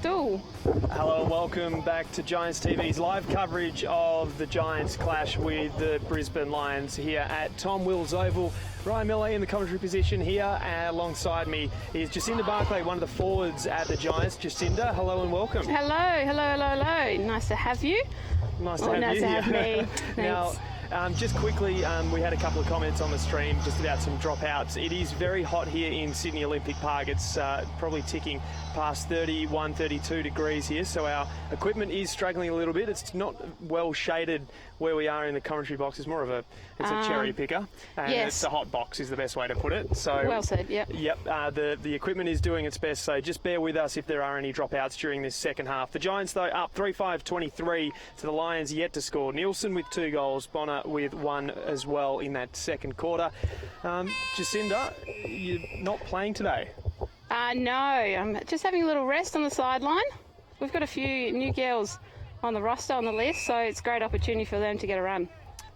Stool. Hello and welcome back to Giants TV's live coverage of the Giants clash with the Brisbane Lions here at Tom Wills Oval. Ryan Miller in the commentary position here. Alongside me is Jacinda Barclay, one of the forwards at the Giants. Jacinda, hello and welcome. Hello. Nice to have you. Nice to have you. Nice to have me. Now, just quickly, we had a couple of comments on the stream just about some dropouts. It is very hot here in Sydney Olympic Park. It's probably ticking past 31, 32 degrees here, so our equipment is struggling a little bit. It's not well shaded where we are in the commentary box. It's more of a cherry picker, and yes. It's a hot box is the best way to put it. So well said. Yep. The equipment is doing its best, so just bear with us if there are any dropouts during this second half. The Giants, though, up 3-5-23 to the Lions, yet to score. Nielsen with 2 goals, Bonner with 1 as well in that second quarter. Jacinda, you're not playing today. No, I'm just having a little rest on the sideline. We've got a few new girls on the roster on the list, so it's a great opportunity for them to get a run.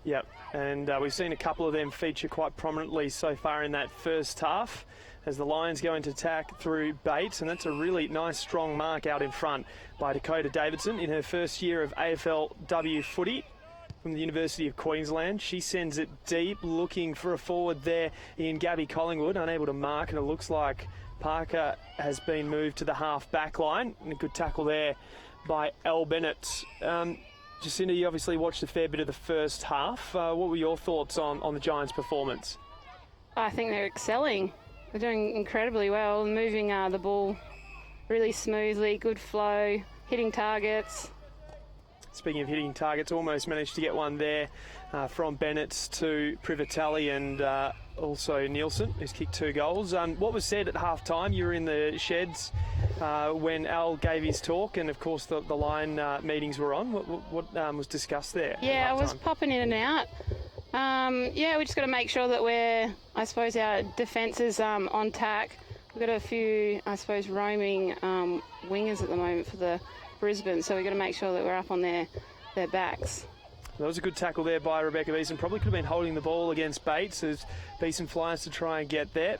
Yep, and we've seen a couple of them feature quite prominently so far in that first half as the Lions go into attack through Bates, and that's a really nice strong mark out in front by Dakota Davidson in her first year of AFLW footy from the University of Queensland. She sends it deep, looking for a forward there in Gabby Collingwood, unable to mark, and it looks like Parker has been moved to the half-back line, and a good tackle there by Elle Bennett. Jacinda, you obviously watched a fair bit of the first half. What were your thoughts on the Giants' performance? I think they're excelling. They're doing incredibly well, moving the ball really smoothly, good flow, hitting targets. Speaking of hitting targets, almost managed to get one there from Bennett to Privatelli and also Nielsen, who's kicked 2 goals. What was said at half-time? You were in the sheds when Al gave his talk, and of course the line meetings were on. What was discussed there? Yeah, I was popping in and out. Yeah, we just got to make sure that our defence is on tack. We've got a few, roaming wingers at the moment for the Brisbane, so we've got to make sure that we're up on their backs. That was a good tackle there by Rebecca Beeson. Probably could have been holding the ball against Bates as Beeson flies to try and get there.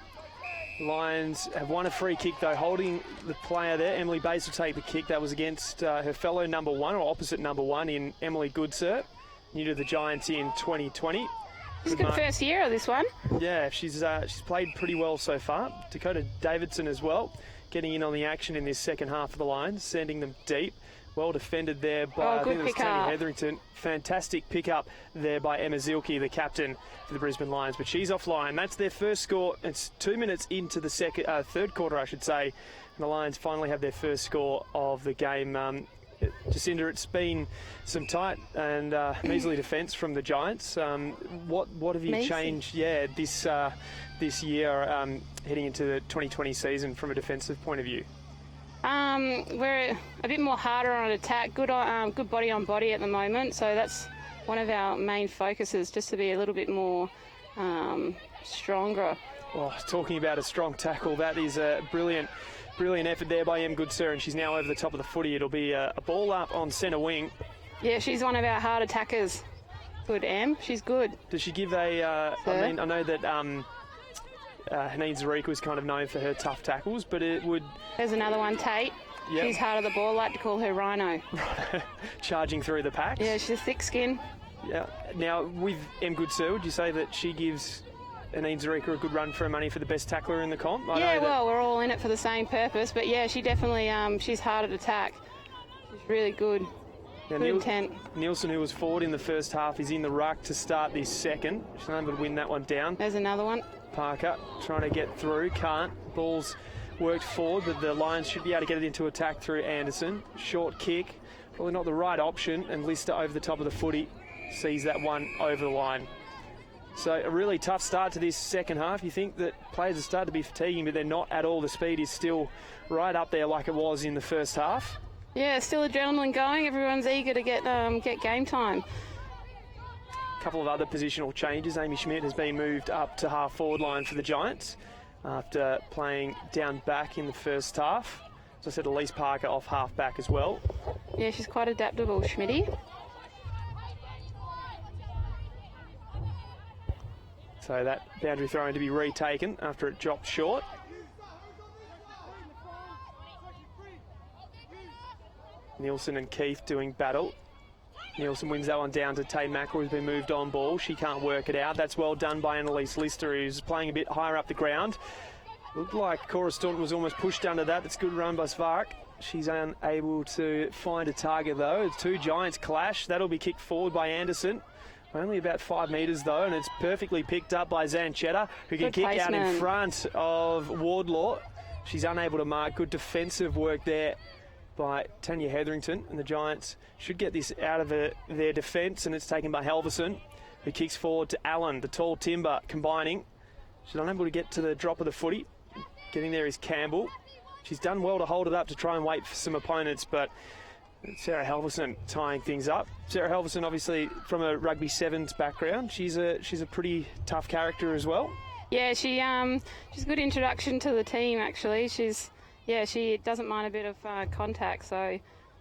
Lions have won a free kick though, holding the player there. Emily Bates will take the kick. That was against her fellow number one, or opposite number one, in Emily Goodsir, new to the Giants in 2020. It's a good first year of this one. Yeah, she's played pretty well so far. Dakota Davidson as well, getting in on the action in this second half of the Lions, sending them deep. Well defended there by, I think it was Tanya Hetherington. Fantastic pick-up there by Emma Zielke, the captain for the Brisbane Lions. But she's offline. That's their first score. It's 2 minutes into the third quarter, I should say. And the Lions finally have their first score of the game. Jacinda, it's been some tight and measly defence from the Giants. What have you changed this year heading into the 2020 season from a defensive point of view? We're a bit more harder on attack, good body on body at the moment, so that's one of our main focuses, just to be a little bit more stronger. Oh, talking about a strong tackle, that is a brilliant effort there by Em Goodsir, and she's now over the top of the footy. It'll be a ball up on centre wing. Yeah, she's one of our hard attackers. Good, Em. She's good. Does she give I know that Haneen Zarika was kind of known for her tough tackles, but it would... There's another one, Tate. Yep. She's hard of the ball, like to call her Rhino. Charging through the packs. Yeah, she's thick skin. Yeah. Now, with Em Goodsir, would you say that she gives Haneen Zarika a good run for her money for the best tackler in the comp? We're all in it for the same purpose, but yeah, she definitely, she's hard at attack. She's really good. Now, good intent. Nielsen, who was forward in the first half, is in the ruck to start this second. She's unable to win that one down. There's another one. Parker trying to get through, can't. Ball's worked forward, but the Lions should be able to get it into attack through Anderson. Short kick, probably not the right option, and Lister over the top of the footy sees that one over the line. So a really tough start to this second half. You think that players have started to be fatiguing, but they're not at all. The speed is still right up there like it was in the first half. Yeah, still adrenaline going. Everyone's eager to get game time. Couple of other positional changes. Amy Schmidt has been moved up to half forward line for the Giants after playing down back in the first half. As I said, Elise Parker off half back as well. Yeah, she's quite adaptable, Schmitty. So that boundary throw-in to be retaken after it dropped short. Nielsen and Keith doing battle. Nielsen wins that one down to Tay Mackerel, who's been moved on ball. She can't work it out. That's well done by Annalise Lister, who's playing a bit higher up the ground. Looked like Cora Staunton was almost pushed under that. That's good run by Svark. She's unable to find a target, though. The two Giants clash. That'll be kicked forward by Anderson. Only about 5 metres, though, and it's perfectly picked up by Zanchetta, who can kick out in front of Wardlaw. She's unable to mark. Good defensive work there by Tanya Hetherington, and the Giants should get this out of their defence, and it's taken by Halverson, who kicks forward to Allen, the tall timber, combining. She's unable to get to the drop of the footy. Getting there is Campbell. She's done well to hold it up to try and wait for some opponents, but Sarah Halverson tying things up. Sarah Halverson, obviously from a rugby sevens background, she's a pretty tough character as well. Yeah, she's a good introduction to the team. Actually, she doesn't mind a bit of contact, so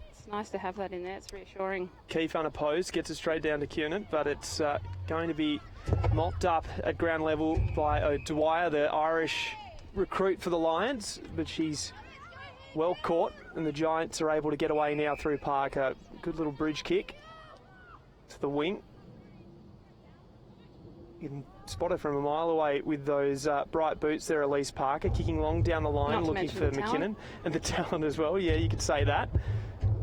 it's nice to have that in there. It's reassuring. Keefe unopposed, gets it straight down to Kiernan, but it's going to be mopped up at ground level by O'Dwyer, the Irish recruit for the Lions, but she's well caught, and the Giants are able to get away now through Parker. Good little bridge kick to the wing. You can spot her from a mile away with those bright boots there, Elise Parker, kicking long down the line, looking for McKinnon. And the talent as well, yeah, you could say that.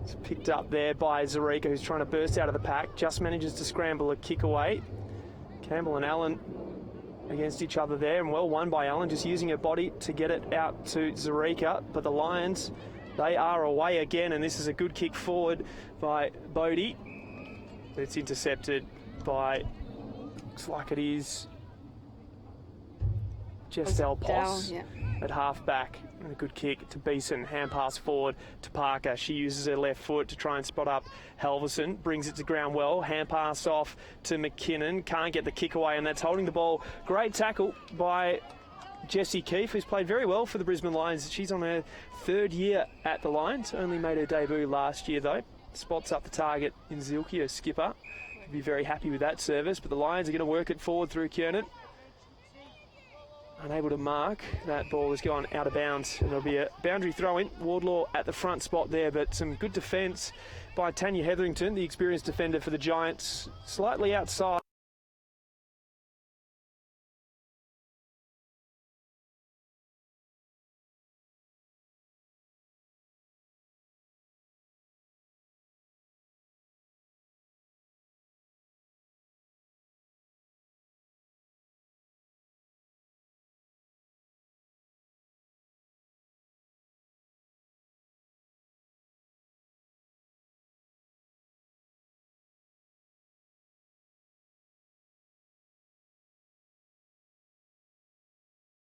It's picked up there by Zarika, who's trying to burst out of the pack. Just manages to scramble a kick away. Campbell and Allen against each other there, and well won by Allen, just using her body to get it out to Zarika. But the Lions, they are away again, and this is a good kick forward by Bodie. It's intercepted by, looks like it is Jess Del Pos. Yeah. at half-back. And a good kick to Beeson, hand pass forward to Parker. She uses her left foot to try and spot up Halverson, brings it to ground well, hand pass off to McKinnon, can't get the kick away, and that's holding the ball. Great tackle by Jessie Keefe, who's played very well for the Brisbane Lions. She's on her 3rd year at the Lions, only made her debut last year though. Spots up the target in Zielke, her skipper. She'll be very happy with that service, but the Lions are going to work it forward through Kiernan. Unable to mark. That ball has gone out of bounds, and there'll be a boundary throw-in. Wardlaw at the front spot there, but some good defence by Tanya Hetherington, the experienced defender for the Giants, slightly outside.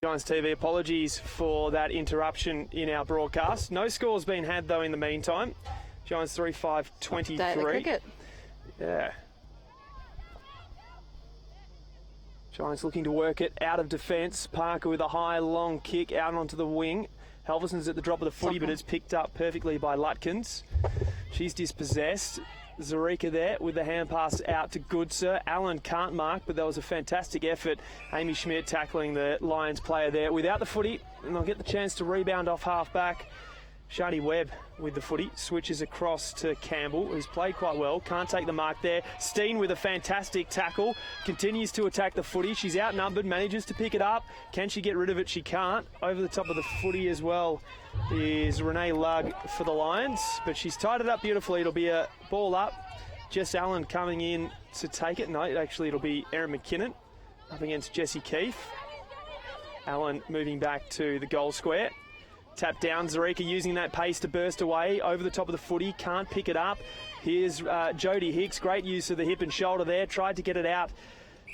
Giants TV, apologies for that interruption in our broadcast. No score's been had though in the meantime. Giants 3-5-23. Day of the cricket. Yeah. Giants looking to work it out of defence. Parker with a high long kick out onto the wing. Halverson's at the drop of the footy, but it's picked up perfectly by Lutkins. She's dispossessed. Zarika there with the hand pass out to Goodser. Allen can't mark, but that was a fantastic effort. Amy Schmidt tackling the Lions player there without the footy, and they'll get the chance to rebound off half-back. Shadi Webb with the footy, switches across to Campbell, who's played quite well, can't take the mark there. Steen with a fantastic tackle, continues to attack the footy. She's outnumbered, manages to pick it up. Can she get rid of it? She can't. Over the top of the footy as well is Renee Lugg for the Lions, but she's tied it up beautifully. It'll be a ball up. Jess Allen coming in to take it. No, actually it'll be Erin McKinnon up against Jessie Keefe. Allen moving back to the goal square. Tap down, Zarika using that pace to burst away over the top of the footy, can't pick it up. Here's Jodie Hicks, great use of the hip and shoulder there, tried to get it out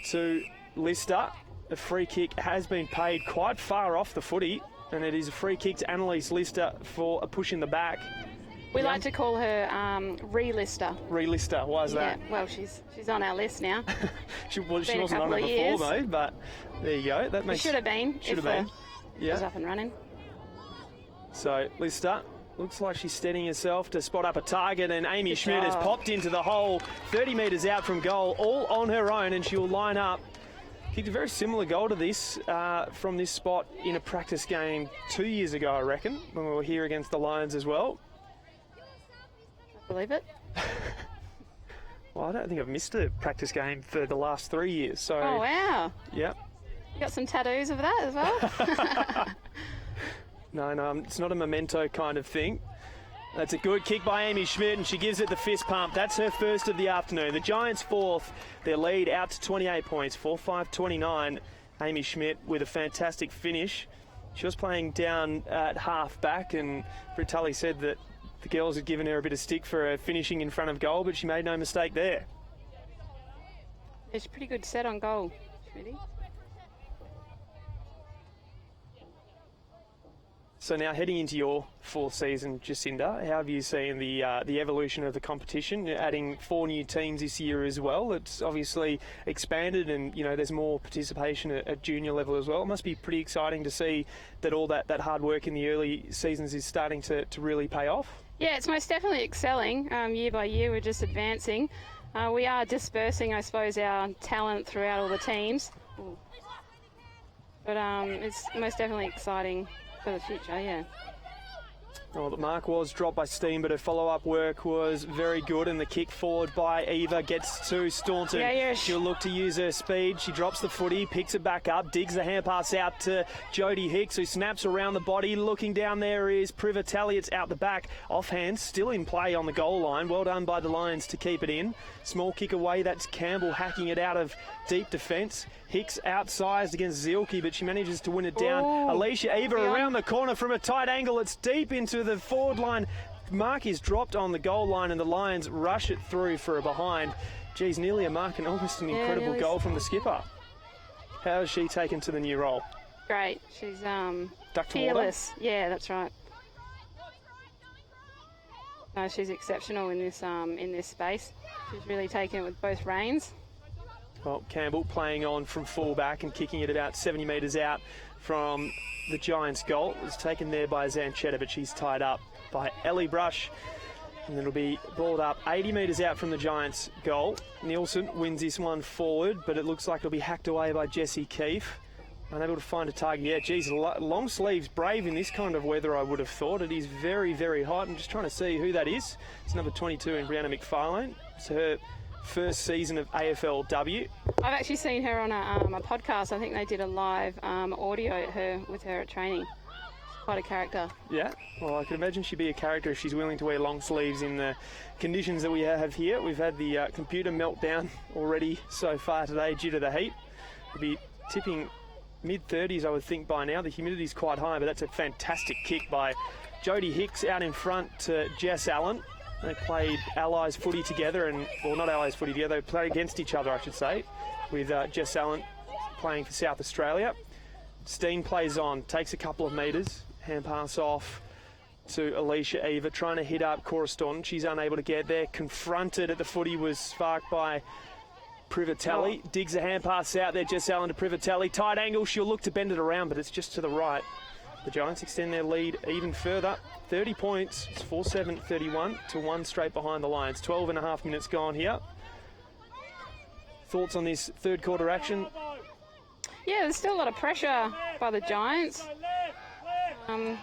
to Lister. A free kick has been paid quite far off the footy, and it is a free kick to Annalise Lister for a push in the back. We like to call her Re-Lister. Re-Lister, why is that? Yeah, well, she's on our list now. she wasn't on it before though, but there you go. That makes, should have been. Should have been. Yeah. It was up and running. So Lister looks like she's steadying herself to spot up a target, and Amy Schmidt has popped into the hole 30 metres out from goal, all on her own, and she'll line up. Kicked a very similar goal to this from this spot in a practice game 2 years ago, I reckon, when we were here against the Lions as well. I believe it. Well, I don't think I've missed a practice game for the last 3 years. So. Oh, wow. Yep. You got some tattoos of that as well? No, it's not a memento kind of thing. That's a good kick by Amy Schmidt, and she gives it the fist pump. That's her first of the afternoon. The Giants fourth, their lead out to 28 points, 4-5-29. Amy Schmidt with a fantastic finish. She was playing down at half back, and Britt Tully said that the girls had given her a bit of stick for her finishing in front of goal, but she made no mistake there. It's a pretty good set on goal, Schmitty. So now heading into your fourth season, Jacinda, how have you seen the evolution of the competition? You're adding 4 new teams this year as well. It's obviously expanded, and there's more participation at junior level as well. It must be pretty exciting to see that all that hard work in the early seasons is starting to really pay off. Yeah, it's most definitely excelling. Year by year, we're just advancing. We are dispersing, I suppose, our talent throughout all the teams. But it's most definitely exciting for the future, yeah. Well, the mark was dropped by Steen, but her follow-up work was very good, and the kick forward by Eva gets to Staunton. Yeah. She'll look to use her speed. She drops the footy, picks it back up, digs the hand pass out to Jodie Hicks, who snaps around the body. Looking down there is Privatelli. It's out the back. Offhand, still in play on the goal line. Well done by the Lions to keep it in. Small kick away. That's Campbell hacking it out of deep defence. Hicks outsized against Zielke, but she manages to win it down. Ooh, Alicia Eva around the corner from a tight angle. It's deep into the forward line. Mark is dropped on the goal line, and the Lions rush it through for a behind. Geez, nearly a mark and almost an incredible goal from the skipper. How has she taken to the new role? Great. She's Duck to fearless. Yeah, that's right. No, she's exceptional in this space. She's really taken it with both reins. Well, Campbell playing on from fullback and kicking it about 70 metres out from the Giants' goal. It was taken there by Zanchetta, but she's tied up by Ellie Brush. And it'll be brought up 80 metres out from the Giants' goal. Nielsen wins this one forward, but it looks like it'll be hacked away by Jessie Keefe. Unable to find a target. Yeah, geez, long sleeves, brave in this kind of weather, I would have thought. It is very, very hot. I'm just trying to see who that is. It's number 22 in Brianna McFarlane. It's her first season of AFLW. I've actually seen her on a podcast. I think they did a live audio with her at training. She's quite a character. Yeah, well, I can imagine she'd be a character if she's willing to wear long sleeves in the conditions that we have here. We've had the computer meltdown already so far today due to the heat. We'll be tipping mid-30s, I would think, by now. The humidity's quite high, but that's a fantastic kick by Jodie Hicks out in front to Jess Allen. They played Allies footy together, not Allies footy together, they played against each other, I should say, with Jess Allen playing for South Australia. Steen plays on, takes a couple of metres, hand pass off to Alicia Eva, trying to hit up Cora Staunton. She's unable to get there. Confronted at the footy was sparked by Privatelli. Digs a hand pass out there, Jess Allen to Privatelli. Tight angle, she'll look to bend it around, but it's just to the right. The Giants extend their lead even further. 30 points, it's 4-7-31 to 1 straight behind the Lions. 12 and a half minutes gone here. Thoughts on this third quarter action? Yeah, there's still a lot of pressure by the Giants. I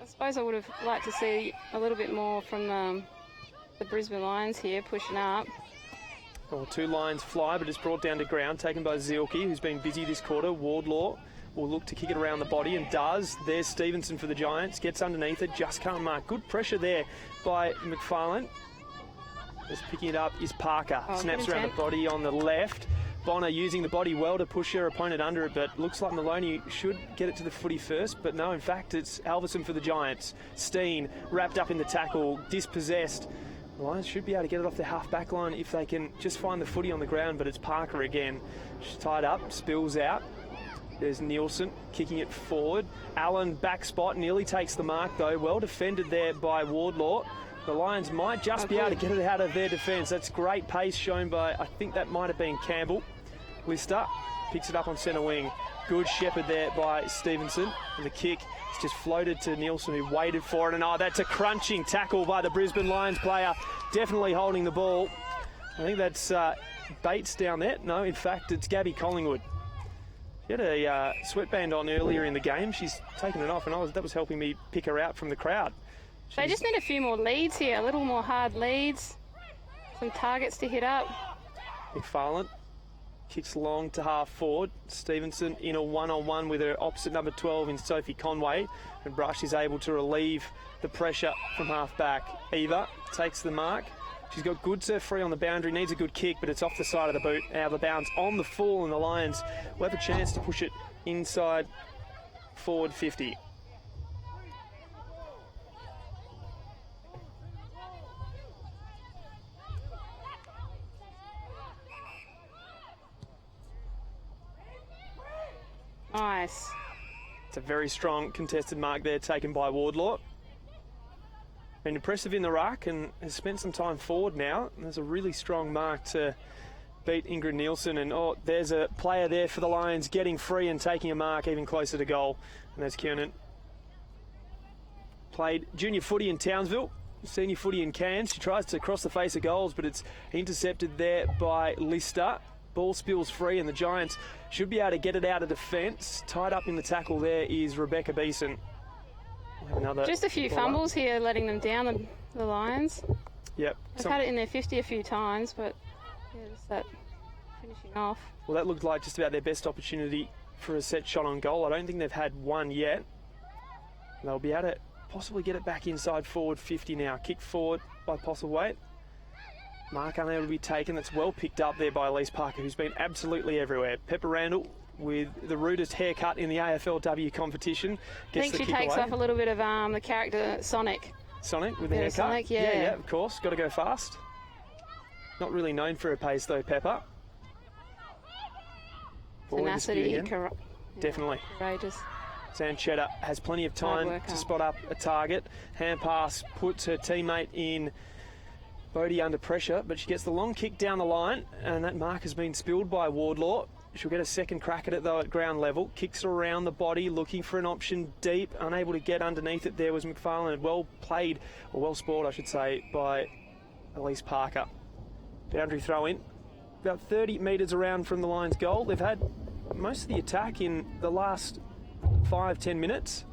suppose I would have liked to see a little bit more from the Brisbane Lions here pushing up. Well, 2 Lions fly, but it's brought down to ground, taken by Zielke, who's been busy this quarter. Wardlaw will look to kick it around the body and does. There's Stevenson for the Giants, gets underneath it, just can't mark. Good pressure there by McFarlane. Just picking it up is Parker. Snaps around the body on the left. Bonner using the body well to push her opponent under it, but looks like Maloney should get it to the footy first. But no, in fact, it's Alverson for the Giants. Steen wrapped up in the tackle, dispossessed. The Lions should be able to get it off their half-back line if they can just find the footy on the ground, but it's Parker again. She's tied up, spills out. There's Nielsen kicking it forward. Allen back spot, nearly takes the mark though. Well defended there by Wardlaw. The Lions might just be able to get it out of their defence. That's great pace shown by, I think that might have been Campbell. Lister picks it up on centre wing. Good shepherd there by Stevenson. And the kick is just floated to Nielsen, who waited for it. And that's a crunching tackle by the Brisbane Lions player. Definitely holding the ball. I think that's Bates down there. No, in fact, it's Gabby Collingwood. She had a sweatband on earlier in the game. She's taken it off, and that was helping me pick her out from the crowd. They just need a few more leads here, a little more hard leads, some targets to hit up. McFarlane kicks long to half forward. Stevenson in a one-on-one with her opposite number 12 in Sophie Conway, and Brush is able to relieve the pressure from half back. Eva takes the mark. She's got good serve free on the boundary, needs a good kick, but it's off the side of the boot. Out of the bounds on the full, and the Lions will have a chance to push it inside forward 50. Nice. It's a very strong contested mark there taken by Wardlaw. Been impressive in the ruck and has spent some time forward now. There's a really strong mark to beat Ingrid Nielsen. And there's a player there for the Lions getting free and taking a mark even closer to goal. And there's Kiernan. Played junior footy in Townsville, senior footy in Cairns. She tries to cross the face of goals, but it's intercepted there by Lister. Ball spills free, and the Giants should be able to get it out of defence. Tied up in the tackle there is Rebecca Beeson. Just a few fumbles here, letting them down, the Lions. Yep. They've had it in their 50 a few times, but yeah, just that finishing off. Well, that looked like just about their best opportunity for a set shot on goal. I don't think they've had one yet. They'll be able to possibly get it back inside forward 50 now. Kick forward by Postlethwaite. Mark unable to be taken. That's well picked up there by Elise Parker, who's been absolutely everywhere. Pepper Randall with the rudest haircut in the AFLW competition. I think she takes off a little bit of the character Sonic. Sonic with the haircut? Sonic, yeah. Yeah, of course. Got to go fast. Not really known for her pace though, Pepper. Tenacity, Definitely. Courageous. Sanchetta has plenty of time to spot up a target. Hand pass puts her teammate in Bodie under pressure, but she gets the long kick down the line, and that mark has been spilled by Wardlaw. She'll get a second crack at it though at ground level. Kicks around the body, looking for an option deep. Unable to get underneath it there was McFarlane. Well played, or well spoiled I should say, by Elise Parker. Boundary throw in. About 30 metres around from the Lions goal. They've had most of the attack in the last 5-10 minutes.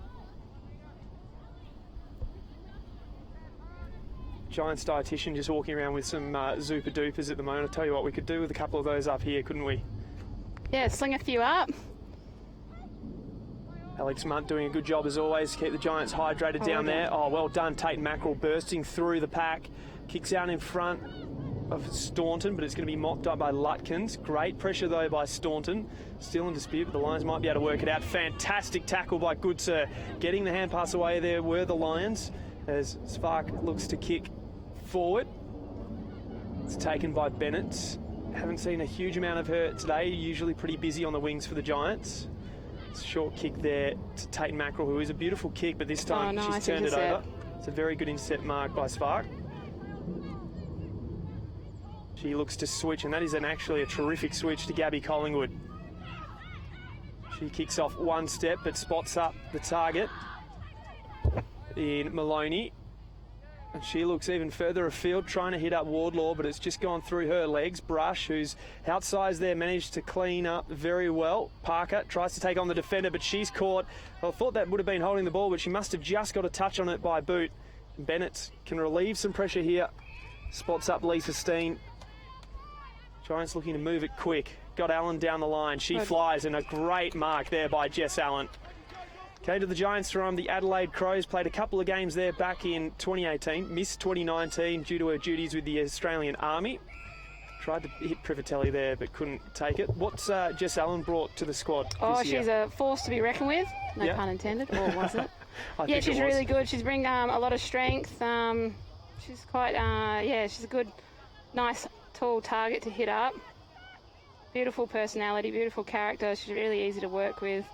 Giants dietitian just walking around with some Zupa Dupas at the moment. I'll tell you what, we could do with a couple of those up here, couldn't we? Yeah, sling a few up. Alex Munt doing a good job as always to keep the Giants hydrated down there. Oh, well done, Tate Mackerel bursting through the pack. Kicks out in front of Staunton, but it's going to be mopped up by Lutkins. Great pressure though by Staunton. Still in dispute, but the Lions might be able to work it out. Fantastic tackle by Goodsir. Getting the hand pass away there were the Lions as Spark looks to kick forward. It's taken by Bennett. Haven't seen a huge amount of her today. Usually pretty busy on the wings for the Giants. It's a short kick there to Tate Mackerel, who is a beautiful kick, but this time she's turned it over. It's a very good intercept mark by Spark. She looks to switch, and that is actually a terrific switch to Gabby Collingwood. She kicks off one step, but spots up the target in Maloney. And she looks even further afield, trying to hit up Wardlaw, but it's just gone through her legs. Brush, who's outsized there, managed to clean up very well. Parker tries to take on the defender, but she's caught. I thought that would have been holding the ball, but she must have just got a touch on it by boot. Bennett can relieve some pressure here. Spots up Lisa Steen. Giants looking to move it quick. Got Allen down the line. She flies, and a great mark there by Jess Allen. Came to the Giants from the Adelaide Crows, played a couple of games there back in 2018, missed 2019 due to her duties with the Australian Army. Tried to hit Privatelli there, but couldn't take it. What's Jess Allen brought to the squad this year? She's a force to be reckoned with. No pun intended, or was it? Yeah, she's really good. She's bringing a lot of strength. She's quite, she's a good, nice, tall target to hit up. Beautiful personality, beautiful character. She's really easy to work with.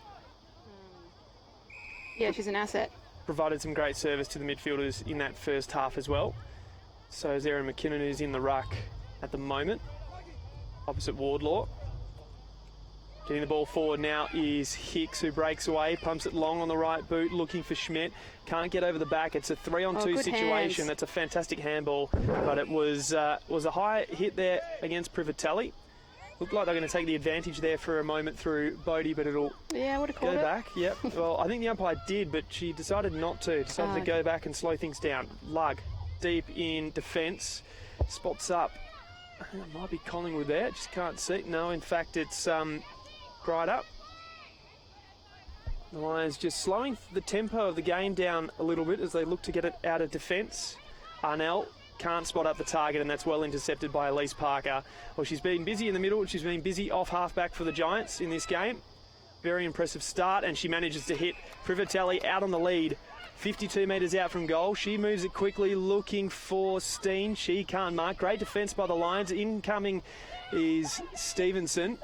Yeah, she's an asset. Provided some great service to the midfielders in that first half as well. So is Erin McKinnon, who's in the ruck at the moment, opposite Wardlaw. Getting the ball forward now is Hicks, who breaks away, pumps it long on the right boot, looking for Schmidt. Can't get over the back. It's a 3-on-2 situation. Hands. That's a fantastic handball, but it was a high hit there against Privatelli. Looked like they're going to take the advantage there for a moment through Bodie, but it'll I would have called go it. back. Yep. Well, I think the umpire did, but she decided not to. Decided to go back and slow things down. Lug, deep in defence, spots up. I think it might be Collingwood there. Just can't see. No, in fact, it's dried up. The Lions just slowing the tempo of the game down a little bit as they look to get it out of defence. Arnell can't spot up the target, and that's well intercepted by Elise Parker. Well, she's been busy in the middle. She's been busy off halfback for the Giants in this game. Very impressive start, and she manages to hit Privatelli out on the lead. 52 metres out from goal. She moves it quickly, looking for Steen. She can't mark. Great defence by the Lions. Incoming is Stevenson.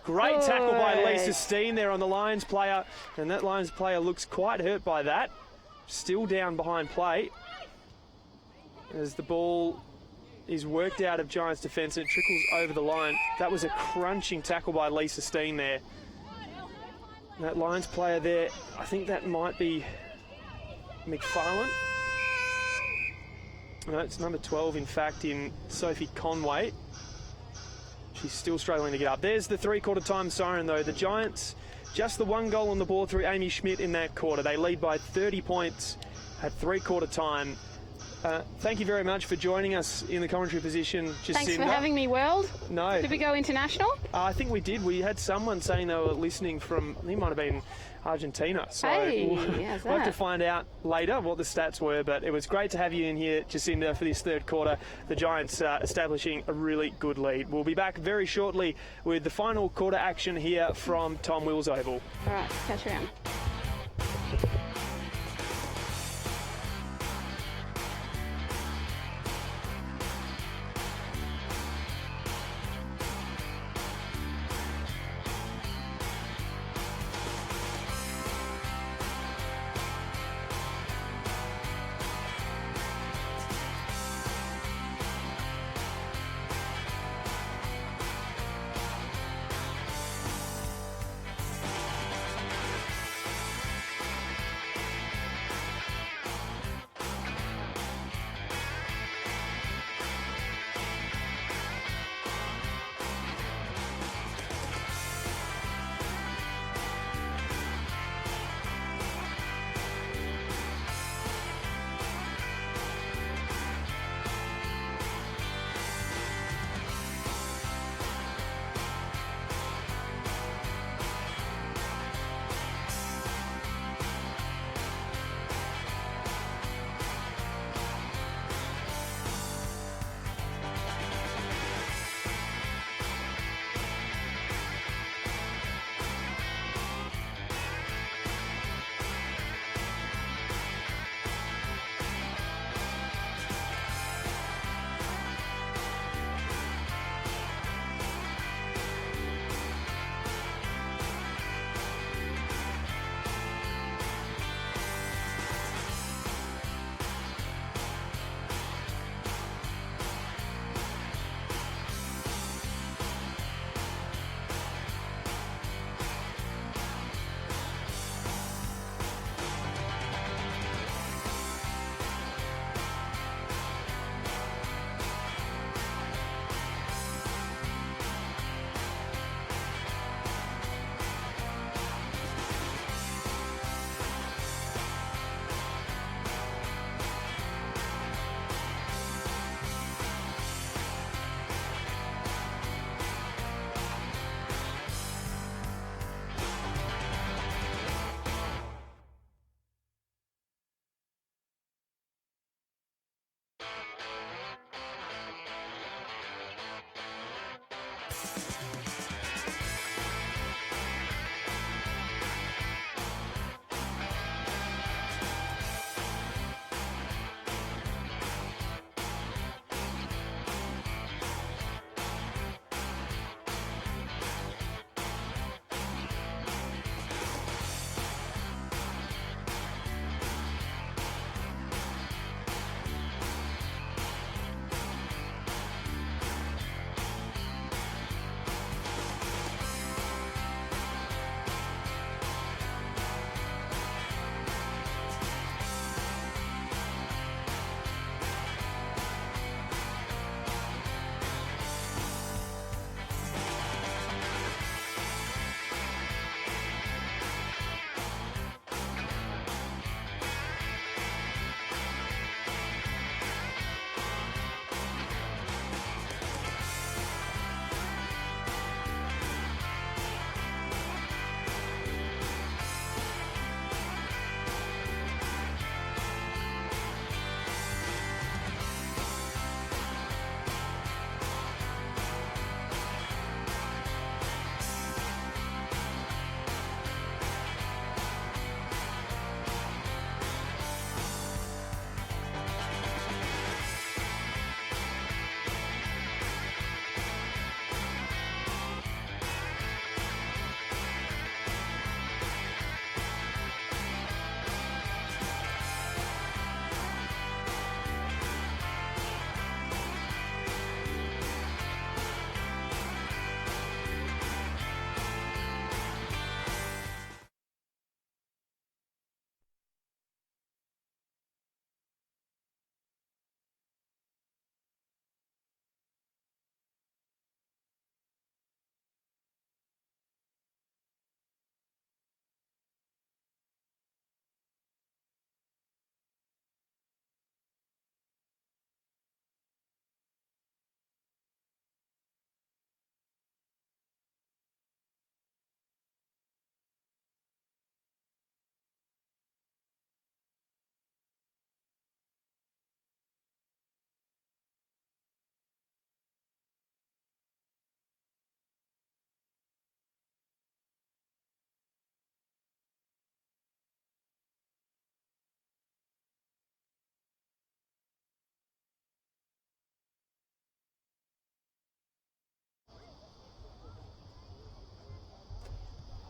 Great tackle by Lisa Steen there on the Lions player, and that Lions player looks quite hurt by that. Still down behind play as the ball is worked out of Giants defence and it trickles over the line. That was a crunching tackle by Lisa Steen there. That Lions player there, I think that might be McFarlane. No, it's number 12 in fact in Sophie Conway. She's still struggling to get up. There's the three-quarter time siren though. The Giants, just the one goal on the board through Amy Schmidt in that quarter. They lead by 30 points at three-quarter time. Thank you very much for joining us in the commentary position, Jacinda. Thanks for having me, World. No. Did we go international? I think we did. We had someone saying they were listening from, I think it might have been Argentina. So we'll have to find out later what the stats were, but it was great to have you in here, Jacinda, for this third quarter. The Giants establishing a really good lead. We'll be back very shortly with the final quarter action here from Tom Wills Oval. All right, catch you around.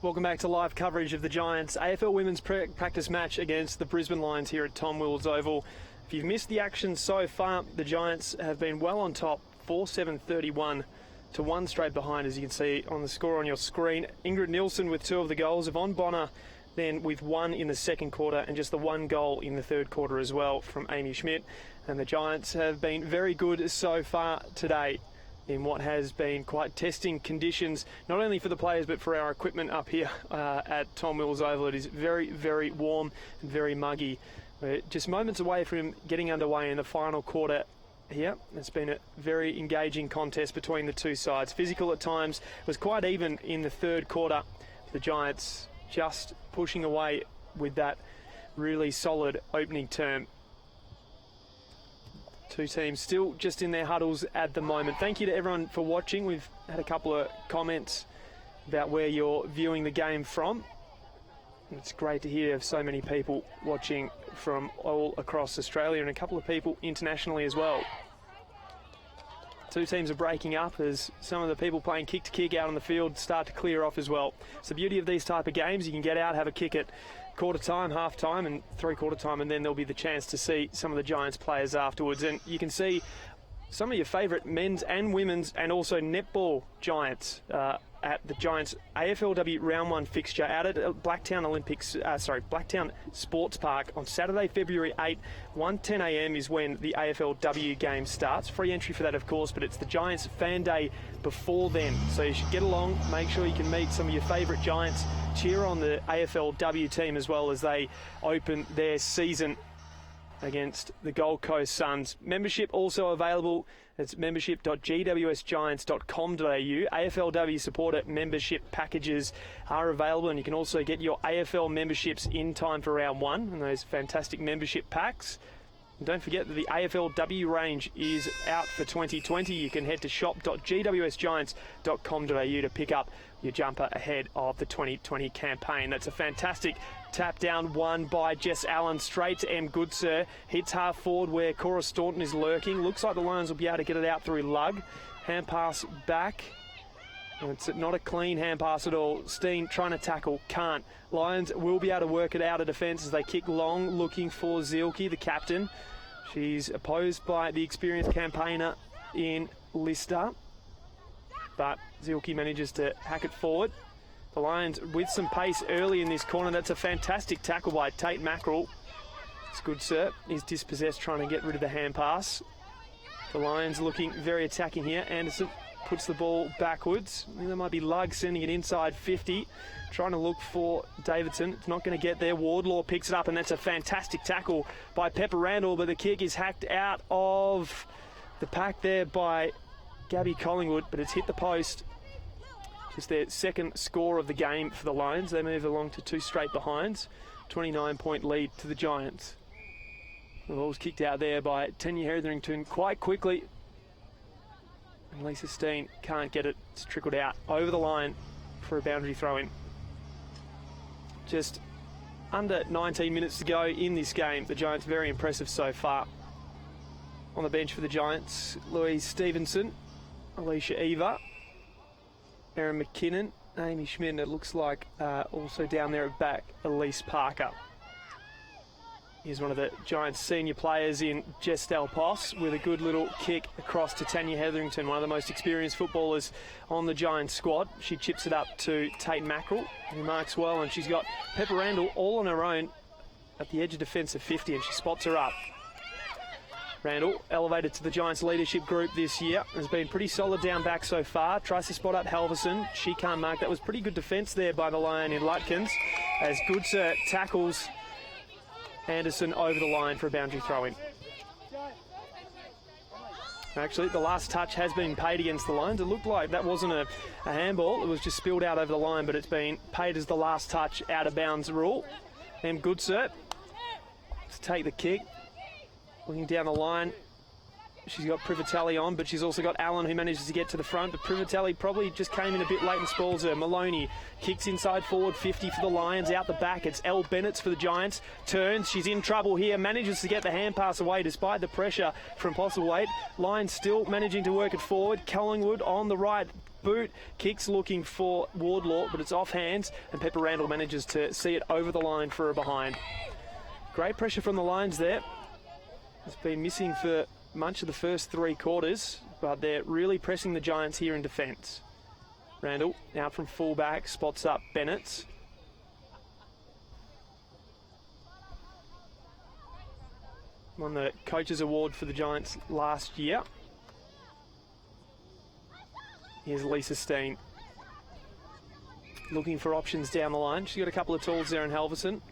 Welcome back to live coverage of the Giants AFL Women's practice match against the Brisbane Lions here at Tom Wills Oval. If you've missed the action so far, the Giants have been well on top, 4-7-31 to one straight behind, as you can see on the score on your screen. Ingrid Nielsen with 2 of the goals, Yvonne Bonner then with 1 in the second quarter, and just the 1 goal in the third quarter as well from Amy Schmidt. And the Giants have been very good so far today in what has been quite testing conditions, not only for the players but for our equipment up here at Tom Wills Oval. It is very, very warm and very muggy. We're just moments away from getting underway in the final quarter here. It's been a very engaging contest between the two sides. Physical at times, was quite even in the third quarter. The Giants just pushing away with that really solid opening term. Two teams still just in their huddles at the moment. Thank you to everyone for watching. We've had a couple of comments about where you're viewing the game from. It's great to hear of so many people watching from all across Australia and a couple of people internationally as well. Two teams are breaking up as some of the people playing kick to kick out on the field start to clear off as well. It's the beauty of these type of games. You can get out, have a kick at quarter time, half time and 3/4 time, and then there'll be the chance to see some of the Giants players afterwards. And you can see some of your favourite men's and women's and also netball Giants at the Giants AFLW Round 1 fixture out at Blacktown Blacktown Sports Park on Saturday, February 8, 1:10 a.m. is when the AFLW game starts. Free entry for that, of course, but it's the Giants fan day before then. So you should get along, make sure you can meet some of your favourite Giants, cheer on the AFLW team as well as they open their season against the Gold Coast Suns. Membership also available. It's membership.gwsgiants.com.au. AFLW supporter membership packages are available, and you can also get your AFL memberships in time for round 1 and those fantastic membership packs. And don't forget that the AFLW range is out for 2020. You can head to shop.gwsgiants.com.au to pick up your jumper ahead of the 2020 campaign. That's a fantastic tap down one by Jess Allen straight to M. Goodsir. Hits half forward where Cora Staunton is lurking. Looks like the Lions will be able to get it out through lug. Hand pass back. And it's not a clean hand pass at all. Steen trying to tackle, can't. Lions will be able to work it out of defence as they kick long, looking for Zielke, the captain. She's opposed by the experienced campaigner in Lister, but Zielke manages to hack it forward. The Lions with some pace early in this corner. That's a fantastic tackle by Tate Mackerel. It's good, sir. He's dispossessed, trying to get rid of the hand pass. The Lions looking very attacking here. Anderson puts the ball backwards. I think there might be Lugg sending it inside 50. Trying to look for Davidson. It's not going to get there. Wardlaw picks it up, and that's a fantastic tackle by Pepper Randall, but the kick is hacked out of the pack there by Gabby Collingwood, but it's hit the post. Just their second score of the game for the Lions. They move along to 2 straight behinds. 29-point lead to the Giants. The ball's kicked out there by Tanya Hetherington quite quickly. And Lisa Steen can't get it. It's trickled out over the line for a boundary throw-in. Just under 19 minutes to go in this game. The Giants very impressive so far. On the bench for the Giants, Louise Stevenson, Alicia Eva, Erin McKinnon, Amy Schmidt, and it looks like also down there at back, Elise Parker. Here's one of the Giants' senior players in Jess Delpos with a good little kick across to Tanya Hetherington, one of the most experienced footballers on the Giants squad. She chips it up to Tate Mackerel, who marks well, and she's got Pepper Randall all on her own at the edge of defence of 50, and she spots her up. Randall, elevated to the Giants leadership group this year, has been pretty solid down back so far. Tries to spot up Halverson. She can't mark. That was pretty good defence there by the Lion in Lutkins, as Goodser tackles Anderson over the line for a boundary throw-in. Actually, the last touch has been paid against the Lions. It looked like that wasn't a handball. It was just spilled out over the line, but it's been paid as the last touch out of bounds rule. And Goodser to take the kick. Looking down the line, she's got Privatelli on, but she's also got Allen, who manages to get to the front. But Privatelli probably just came in a bit late and spoils her. Maloney kicks inside forward, 50 for the Lions. Out the back, it's Elle Bennett's for the Giants. Turns, she's in trouble here. Manages to get the hand pass away despite the pressure from Postlethwaite. Lions still managing to work it forward. Collingwood on the right boot. Kicks looking for Wardlaw, but it's off hands. And Pepper Randall manages to see it over the line for a behind. Great pressure from the Lions there. It's been missing for much of the first 3 quarters, but they're really pressing the Giants here in defence. Randall out from fullback, spots up Bennett. Won the Coaches Award for the Giants last year. Here's Lisa Steen. Looking for options down the line. She's got a couple of tools there in Halverson.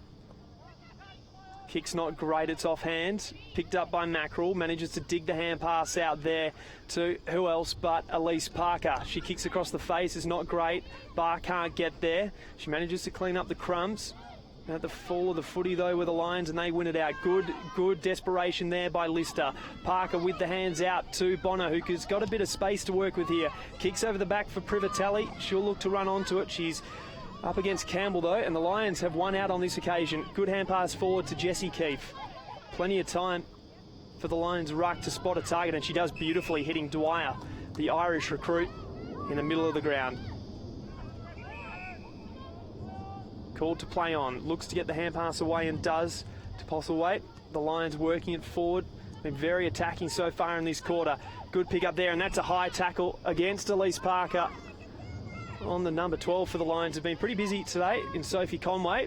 Kick's not great, it's offhand. Picked up by Mackerel, manages to dig the hand pass out there to who else but Elise Parker. She kicks across the face, is not great. Barr can't get there. She manages to clean up the crumbs. At the fall of the footy though with the Lions, and they win it out. Good desperation there by Lister. Parker with the hands out to Bonner, who's got a bit of space to work with here. Kicks over the back for Privatelli. She'll look to run onto it. She's up against Campbell though, and the Lions have won out on this occasion. Good hand pass forward to Jessie Keefe. Plenty of time for the Lions ruck to spot a target, and she does beautifully, hitting Dwyer, the Irish recruit, in the middle of the ground. Called to play on, looks to get the hand pass away and does to Postlethwaite. The Lions working it forward. Been very attacking so far in this quarter. Good pick up there, and that's a high tackle against Elise Parker. On the number 12 for the Lions, have been pretty busy today in Sophie Conway.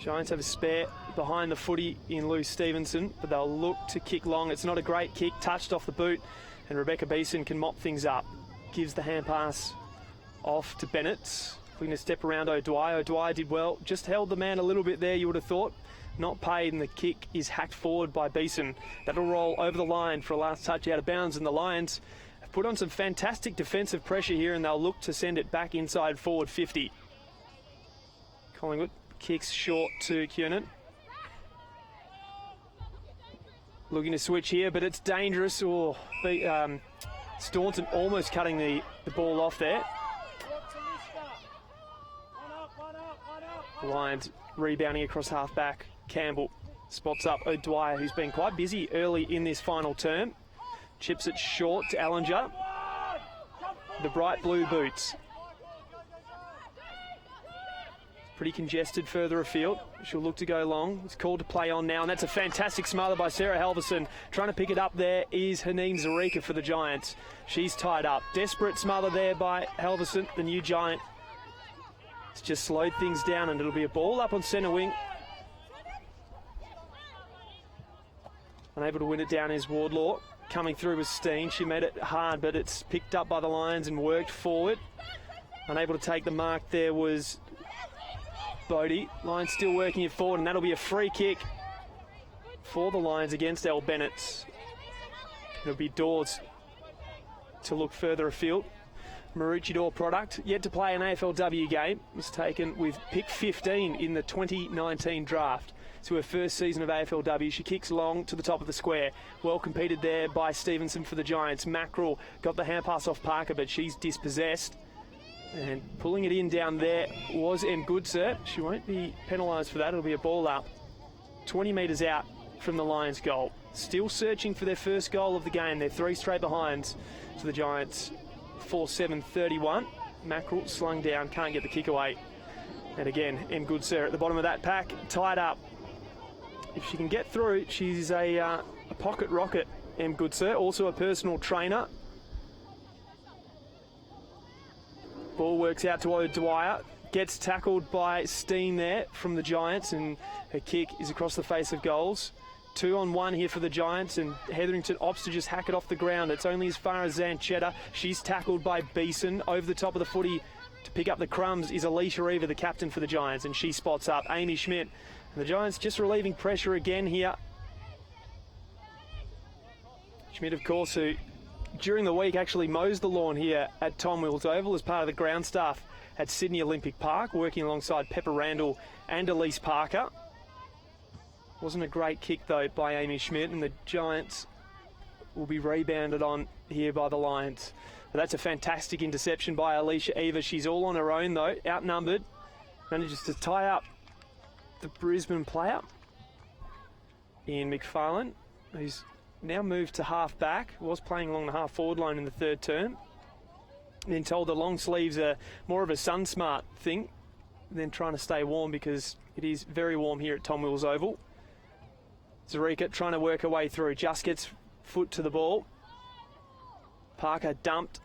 Giants have a spare behind the footy in Lou Stevenson, but they'll look to kick long. It's not a great kick, touched off the boot, and Rebecca Beeson can mop things up. Gives the hand pass off to Bennett. Looking to step around O'Dwyer. O'Dwyer did well, just held the man a little bit there, you would have thought. Not paid, and the kick is hacked forward by Beeson. That'll roll over the line for a last touch out of bounds, and the Lions have put on some fantastic defensive pressure here, and they'll look to send it back inside forward 50. Collingwood kicks short to Kiernan. Looking to switch here, but it's dangerous. Staunton almost cutting the ball off there. The Lions rebounding across half-back. Campbell spots up O'Dwyer, who's been quite busy early in this final term. Chips it short to Ellinger. The bright blue boots. Pretty congested further afield. She'll look to go long. It's called to play on now, and that's a fantastic smother by Sarah Halverson. Trying to pick it up there is Haneen Zarika for the Giants. She's tied up. Desperate smother there by Halverson, the new Giant. It's just slowed things down, and it'll be a ball up on centre wing. Unable to win it down is Wardlaw. Coming through with Steen. She made it hard, but it's picked up by the Lions and worked forward. Unable to take the mark there was Bodie. Lions still working it forward, and that'll be a free kick for the Lions against El Bennett. It'll be Dawes to look further afield. Maroochydore product, yet to play an AFLW game, was taken with pick 15 in the 2019 draft. To her first season of AFLW, she kicks long to the top of the square. Well competed there by Stevenson for the Giants. Mackerel got the hand pass off Parker, but she's dispossessed. And pulling it in down there was M. Goodsir. She won't be penalised for that. It'll be a ball up 20 metres out from the Lions' goal. Still searching for their first goal of the game. They're 3 straight behinds to the Giants. 4-7-31. Mackerel slung down, can't get the kick away. And again, M. Goodsir at the bottom of that pack, tied up. If she can get through, she's a pocket rocket, M. Goodsir. Also a personal trainer. Ball works out to O'Dwyer. Gets tackled by Steen there from the Giants, and her kick is across the face of goals. 2-on-1 here for the Giants, and Hetherington opts to just hack it off the ground. It's only as far as Zanchetta. She's tackled by Beeson. Over the top of the footy to pick up the crumbs is Alicia Reaver, the captain for the Giants, and she spots up Amy Schmidt. And the Giants just relieving pressure again here. Schmidt, of course, who during the week actually mows the lawn here at Tom Wills Oval as part of the ground staff at Sydney Olympic Park, working alongside Pepper Randall and Elise Parker. Wasn't a great kick, though, by Amy Schmidt, and the Giants will be rebounded on here by the Lions. But that's a fantastic interception by Alicia Eva. She's all on her own, though, outnumbered. Manages to tie up the Brisbane player, Ian McFarlane, who's now moved to half-back. Was playing along the half-forward line in the third term. Then told the long sleeves are more of a sun-smart thing than trying to stay warm, because it is very warm here at Tom Wills Oval. Zarika trying to work her way through, just gets foot to the ball. Parker dumped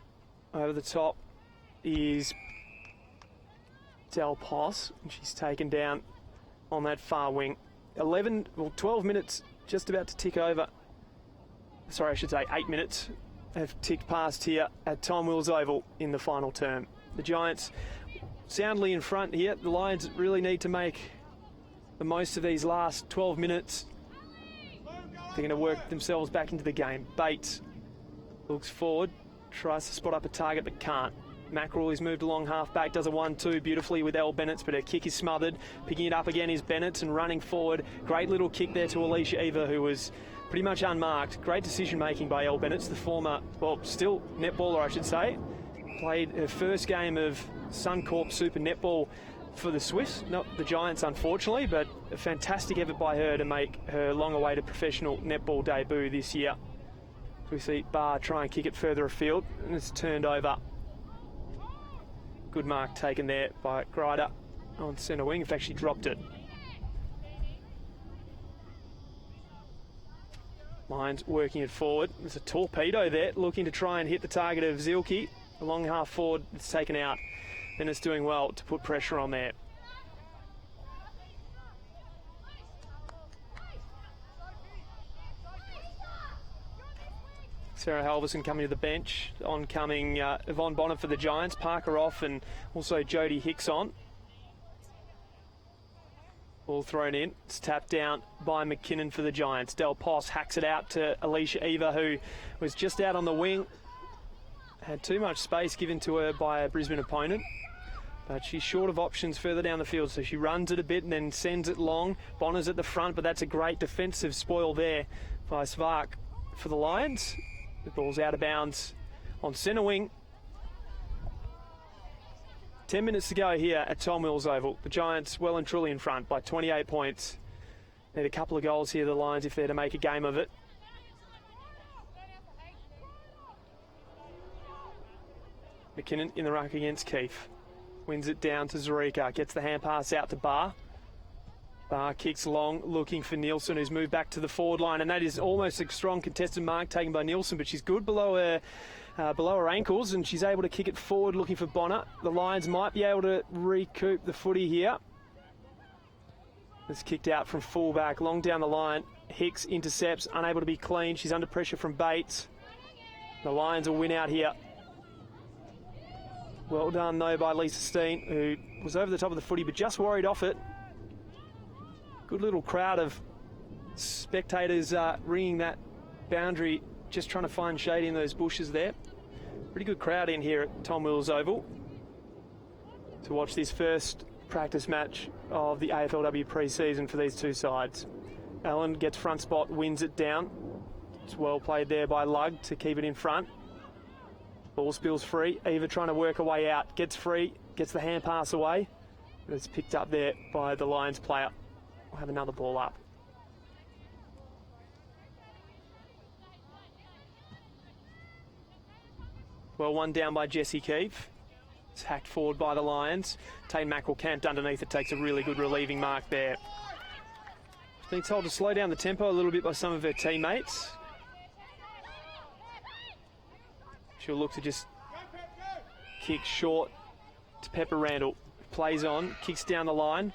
over the top is Del Pos, and she's taken down on that far wing. 12 minutes just about to tick over. Sorry, I should say 8 minutes have ticked past here at Tom Wills Oval in the final term. The Giants soundly in front here. The Lions really need to make the most of these last 12 minutes. They're going to work themselves back into the game. Bates looks forward, tries to spot up a target but can't. Mackerel is moved along half-back, does a 1-2 beautifully with Elle Bennett, but her kick is smothered. Picking it up again is Bennett and running forward. Great little kick there to Alicia Eva, who was pretty much unmarked. Great decision-making by Elle Bennett, the former, well, still netballer, I should say. Played her first game of Suncorp Super Netball for the Swifts, not the Giants, unfortunately, but a fantastic effort by her to make her long-awaited professional netball debut this year. We see Barr try and kick it further afield, and it's turned over. Good mark taken there by Grider on centre wing. In fact, she dropped it. Lions working it forward. There's a torpedo there, looking to try and hit the target of Zielke. Along half forward, it's taken out. Then it's doing well to put pressure on there. Sarah Halverson coming to the bench. Oncoming Yvonne Bonner for the Giants. Parker off, and also Jodie Hicks on. Ball thrown in. It's tapped down by McKinnon for the Giants. Del Pos hacks it out to Alicia Eva, who was just out on the wing. Had too much space given to her by a Brisbane opponent. But she's short of options further down the field, so she runs it a bit and then sends it long. Bonner's at the front, but that's a great defensive spoil there by Svark for the Lions. The ball's out of bounds on centre wing. 10 minutes to go here at Tom Wills Oval. The Giants well and truly in front by 28 points. Need a couple of goals here, the Lions, if they're to make a game of it. McKinnon in the ruck against Keefe. Wins it down to Zarica. Gets the hand pass out to Barr. Barr kicks long, looking for Nielsen, who's moved back to the forward line, and that is almost a strong contested mark taken by Nielsen, but she's good below her ankles, and she's able to kick it forward, looking for Bonner. The Lions might be able to recoup the footy here. It's kicked out from fullback, long down the line. Hicks intercepts, unable to be clean. She's under pressure from Bates. The Lions will win out here. Well done, though, by Lisa Steen, who was over the top of the footy, but just worried off it. Good little crowd of spectators ringing that boundary, just trying to find shade in those bushes there. Pretty good crowd in here at Tom Wills Oval to watch this first practice match of the AFLW pre-season for these two sides. Allen gets front spot, wins it down. It's well played there by Lugg to keep it in front. Ball spills free. Eva trying to work her way out. Gets free, gets the hand pass away. But it's picked up there by the Lions player. We'll have another ball up. Well, one down by Jessie Keefe. It's hacked forward by the Lions. Tane Mackerel camped underneath it, takes a really good relieving mark there. She's been told to slow down the tempo a little bit by some of her teammates. She'll look to just kick short to Pepper Randall. Plays on, kicks down the line.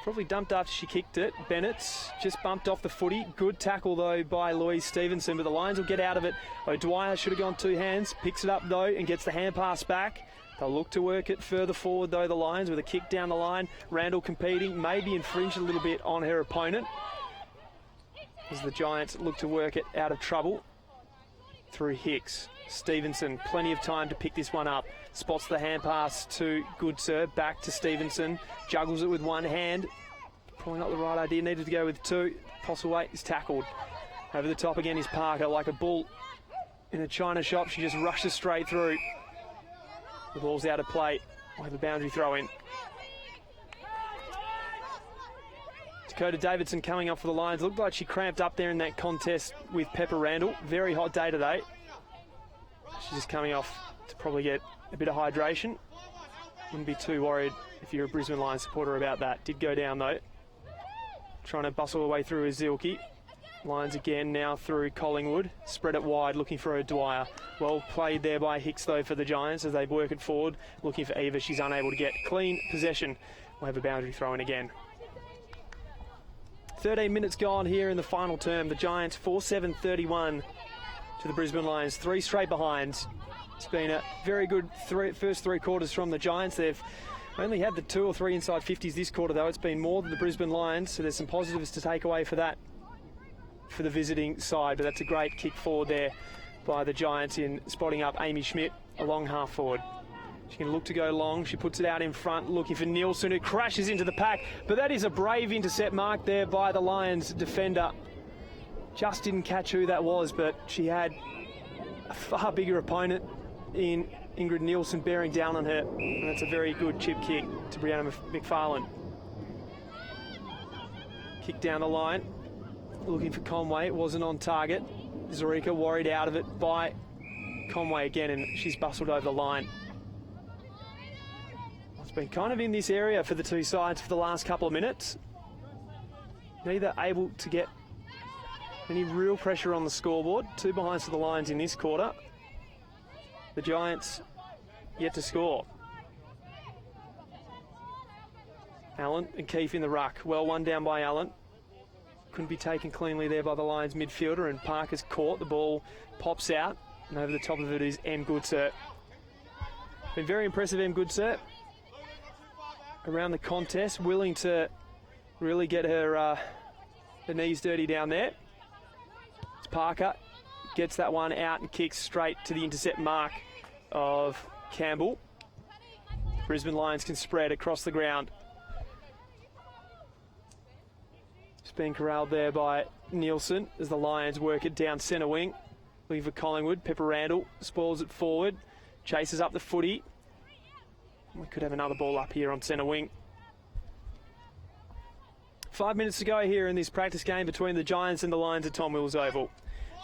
Probably dumped after she kicked it. Bennett's just bumped off the footy. Good tackle, though, by Louise Stevenson, but the Lions will get out of it. O'Dwyer should have gone two hands. Picks it up, though, and gets the hand pass back. They'll look to work it further forward, though, the Lions, with a kick down the line. Randall competing, maybe infringed a little bit on her opponent, as the Giants look to work it out of trouble through Hicks. Stevenson, plenty of time to pick this one up. Spots the hand pass to Goodsir, back to Stevenson. Juggles it with one hand. Probably not the right idea, needed to go with two. Postlewaite is tackled. Over the top again is Parker, like a bull in a china shop. She just rushes straight through. The ball's out of play. We'll have a boundary throw in. Dakota Davidson coming up for the Lions. Looked like she cramped up there in that contest with Pepper Randall. Very hot day today. She's just coming off to probably get a bit of hydration. Wouldn't be too worried if you're a Brisbane Lions supporter about that. Did go down though. Trying to bustle her way through Zilke. Lions again now through Collingwood. Spread it wide, looking for O'Dwyer. Well played there by Hicks though for the Giants as they work it forward. Looking for Eva, she's unable to get clean possession. We'll have a boundary throw in again. 13 minutes gone here in the final term. The Giants 4-7-31 to the Brisbane Lions. Three straight behinds. It's been a very good first three quarters from the Giants. They've only had the 2 or 3 inside 50s this quarter, though. It's been more than the Brisbane Lions, so there's some positives to take away for that for the visiting side. But that's a great kick forward there by the Giants in spotting up Amy Schmidt, a long half forward. She can look to go long. She puts it out in front, looking for Nielsen, who crashes into the pack. But that is a brave intercept mark there by the Lions defender. Just didn't catch who that was, but she had a far bigger opponent in Ingrid Nielsen bearing down on her. And that's a very good chip kick to Brianna McFarlane. Kick down the line. Looking for Conway. It wasn't on target. Zarica worried out of it by Conway again, and she's bustled over the line. It's been kind of in this area for the two sides for the last couple of minutes. Neither able to get any real pressure on the scoreboard. 2 behinds for the Lions in this quarter. The Giants yet to score. Allen and Keefe in the ruck. Well, one down by Allen. Couldn't be taken cleanly there by the Lions midfielder, and Parker's caught. The ball pops out, and over the top of it is M. Goodsir. Been very impressive, M. Goodsir. Around the contest, willing to really get her knees dirty down there. It's Parker, gets that one out and kicks straight to the intercept mark of Campbell. Brisbane Lions can spread across the ground. It's been corralled there by Nielsen as the Lions work it down centre wing. Looking for Collingwood. Pepper Randall spoils it forward. Chases up the footy. We could have another ball up here on centre wing. 5 minutes to go here in this practice game between the Giants and the Lions at Tom Wills Oval.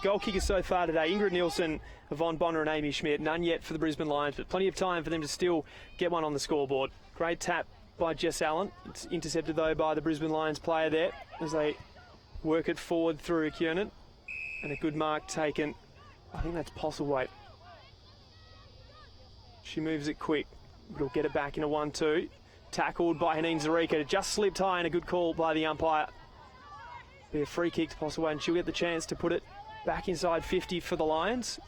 Goal kickers so far today, Ingrid Nielsen, Yvonne Bonner and Amy Schmidt. None yet for the Brisbane Lions, but plenty of time for them to still get one on the scoreboard. Great tap by Jess Allen. It's intercepted, though, by the Brisbane Lions player there as they work it forward through Kiernan. And a good mark taken. I think that's Postlewaite. She moves it quick. It'll get it back in a 1-2. Tackled by Haneen Zarika. It just slipped high and a good call by the umpire. Be a free kick to Postlewaite and she'll get the chance to put it back inside 50 for the Lions.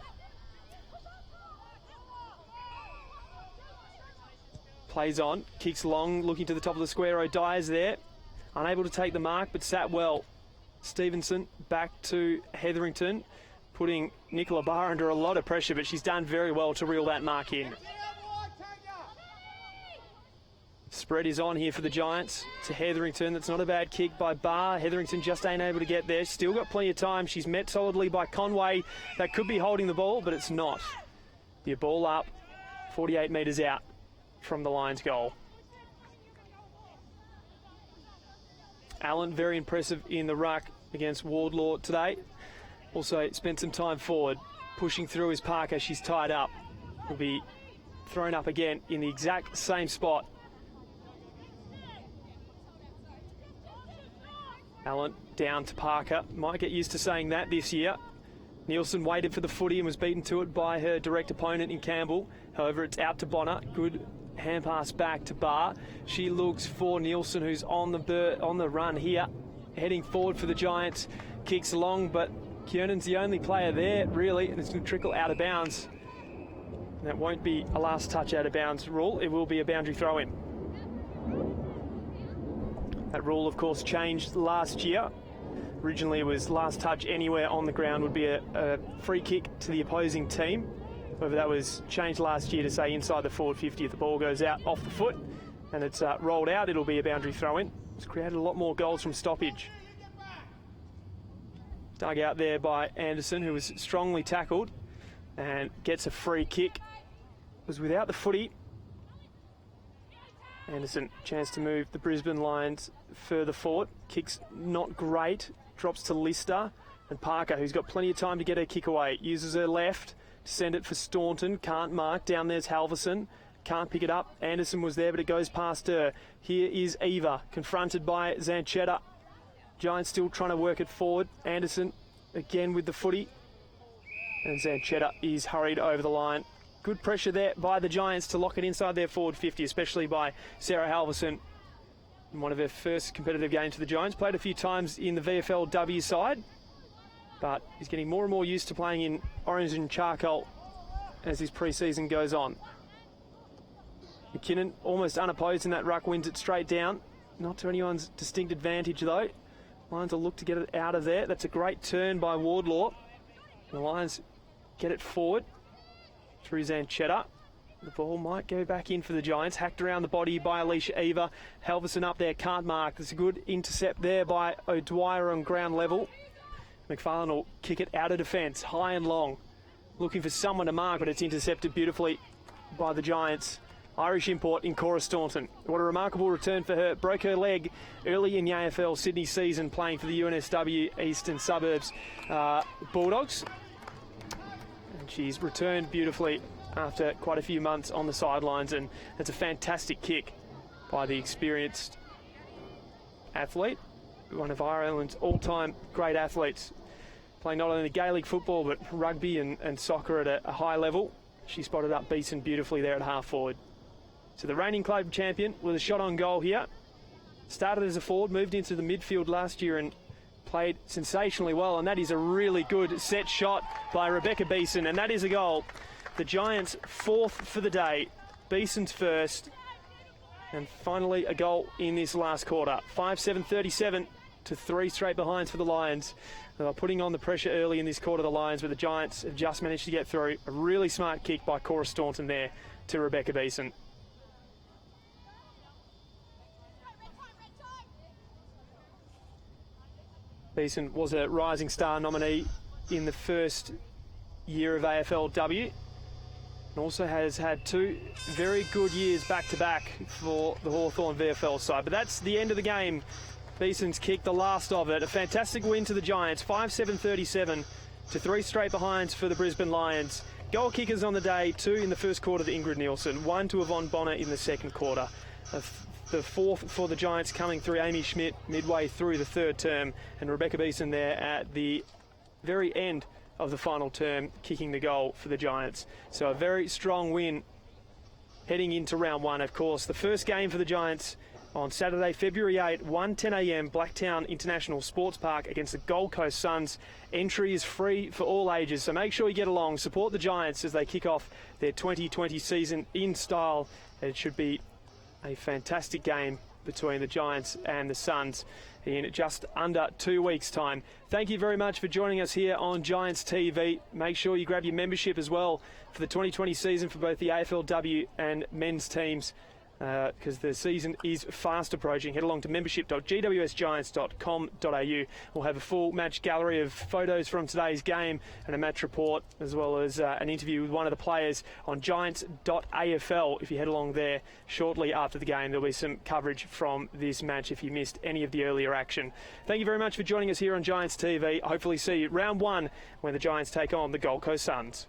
Plays on. Kicks long, looking to the top of the square. O'Dyer's there. Unable to take the mark, but sat well. Stevenson back to Hetherington, putting Nicola Barr under a lot of pressure, but she's done very well to reel that mark in. Spread is on here for the Giants to Hetherington. That's not a bad kick by Barr. Hetherington just ain't able to get there. Still got plenty of time. She's met solidly by Conway. That could be holding the ball, but it's not. The ball up, 48 metres out from the Lions' goal. Allen, very impressive in the ruck against Wardlaw today. Also spent some time forward, pushing through his Parker. She's tied up. Will be thrown up again in the exact same spot. Allen down to Parker. Might get used to saying that this year. Nielsen waited for the footy and was beaten to it by her direct opponent in Campbell. However, it's out to Bonner. Good hand pass back to Barr. She looks for Nielsen, who's on the run here, heading forward for the Giants. Kicks long, but Kiernan's the only player there, really, and it's going to trickle out of bounds. And that won't be a last touch out of bounds rule. It will be a boundary throw-in. That rule, of course, changed last year. Originally, it was last touch anywhere on the ground would be a free kick to the opposing team. However, that was changed last year to say inside the forward 50 if the ball goes out off the foot and it's rolled out, it'll be a boundary throw-in. It's created a lot more goals from stoppage. Dug out there by Anderson, who was strongly tackled and gets a free kick. Was without the footy. Anderson, chance to move the Brisbane Lions further forward. Kicks not great. Drops to Lister. And Parker, who's got plenty of time to get her kick away. Uses her left to send it for Staunton. Can't mark. Down there's Halverson. Can't pick it up. Anderson was there, but it goes past her. Here is Eva, confronted by Zanchetta. Giants still trying to work it forward. Anderson again with the footy. And Zanchetta is hurried over the line. Good pressure there by the Giants to lock it inside their forward 50, especially by Sarah Halverson. In one of her first competitive games for the Giants. Played a few times in the VFLW side, but is getting more and more used to playing in orange and charcoal as his pre-season goes on. McKinnon, almost unopposed in that ruck, wins it straight down. Not to anyone's distinct advantage, though. Lions will look to get it out of there. That's a great turn by Wardlaw. The Lions get it forward through Zanchetta. The ball might go back in for the Giants. Hacked around the body by Alicia Eva. Halverson up there, can't mark. There's a good intercept there by O'Dwyer on ground level. McFarlane will kick it out of defence, high and long. Looking for someone to mark, but it's intercepted beautifully by the Giants. Irish import in Cora Staunton. What a remarkable return for her. Broke her leg early in the AFL Sydney season playing for the UNSW Eastern Suburbs Bulldogs. And she's returned beautifully after quite a few months on the sidelines, and it's a fantastic kick by the experienced athlete. One of Ireland's all-time great athletes, playing not only Gaelic football but rugby and soccer at a high level. She spotted up Beeson beautifully there at half forward. So the reigning club champion with a shot on goal here. Started as a forward, moved into the midfield last year and played sensationally well, and that is a really good set shot by Rebecca Beeson, and that is a goal. The Giants' fourth for the day, Beeson's first, and finally a goal in this last quarter. 5-7-37 to 3 straight behinds for the Lions. They were putting on the pressure early in this quarter, the Lions, but the Giants have just managed to get through. A really smart kick by Cora Staunton there to Rebecca Beeson. Beeson was a Rising Star nominee in the first year of AFLW, and also has had 2 very good years back-to-back for the Hawthorn VFL side. But that's the end of the game. Beeson's kicked the last of it. A fantastic win to the Giants, 5-7-37 to 3 straight behinds for the Brisbane Lions. Goal kickers on the day, 2 in the first quarter to Ingrid Nielsen, 1 to Yvonne Bonner in the second quarter. The 4th for the Giants coming through Amy Schmidt midway through the 3rd term, and Rebecca Beeson there at the very end of the final term, kicking the goal for the Giants. So a very strong win heading into round 1. Of course, the first game for the Giants on Saturday, February 8, 1:10 a.m, Blacktown International Sports Park against the Gold Coast Suns. Entry is free for all ages, so make sure you get along. Support the Giants as they kick off their 2020 season in style. It should be a fantastic game between the Giants and the Suns in just under 2 weeks' time. Thank you very much for joining us here on Giants TV. Make sure you grab your membership as well for the 2020 season for both the AFLW and men's teams, because the season is fast approaching. Head along to membership.gwsgiants.com.au. We'll have a full match gallery of photos from today's game and a match report, as well as an interview with one of the players on giants.afl. If you head along there shortly after the game, there'll be some coverage from this match if you missed any of the earlier action. Thank you very much for joining us here on Giants TV. Hopefully see you round 1 when the Giants take on the Gold Coast Suns.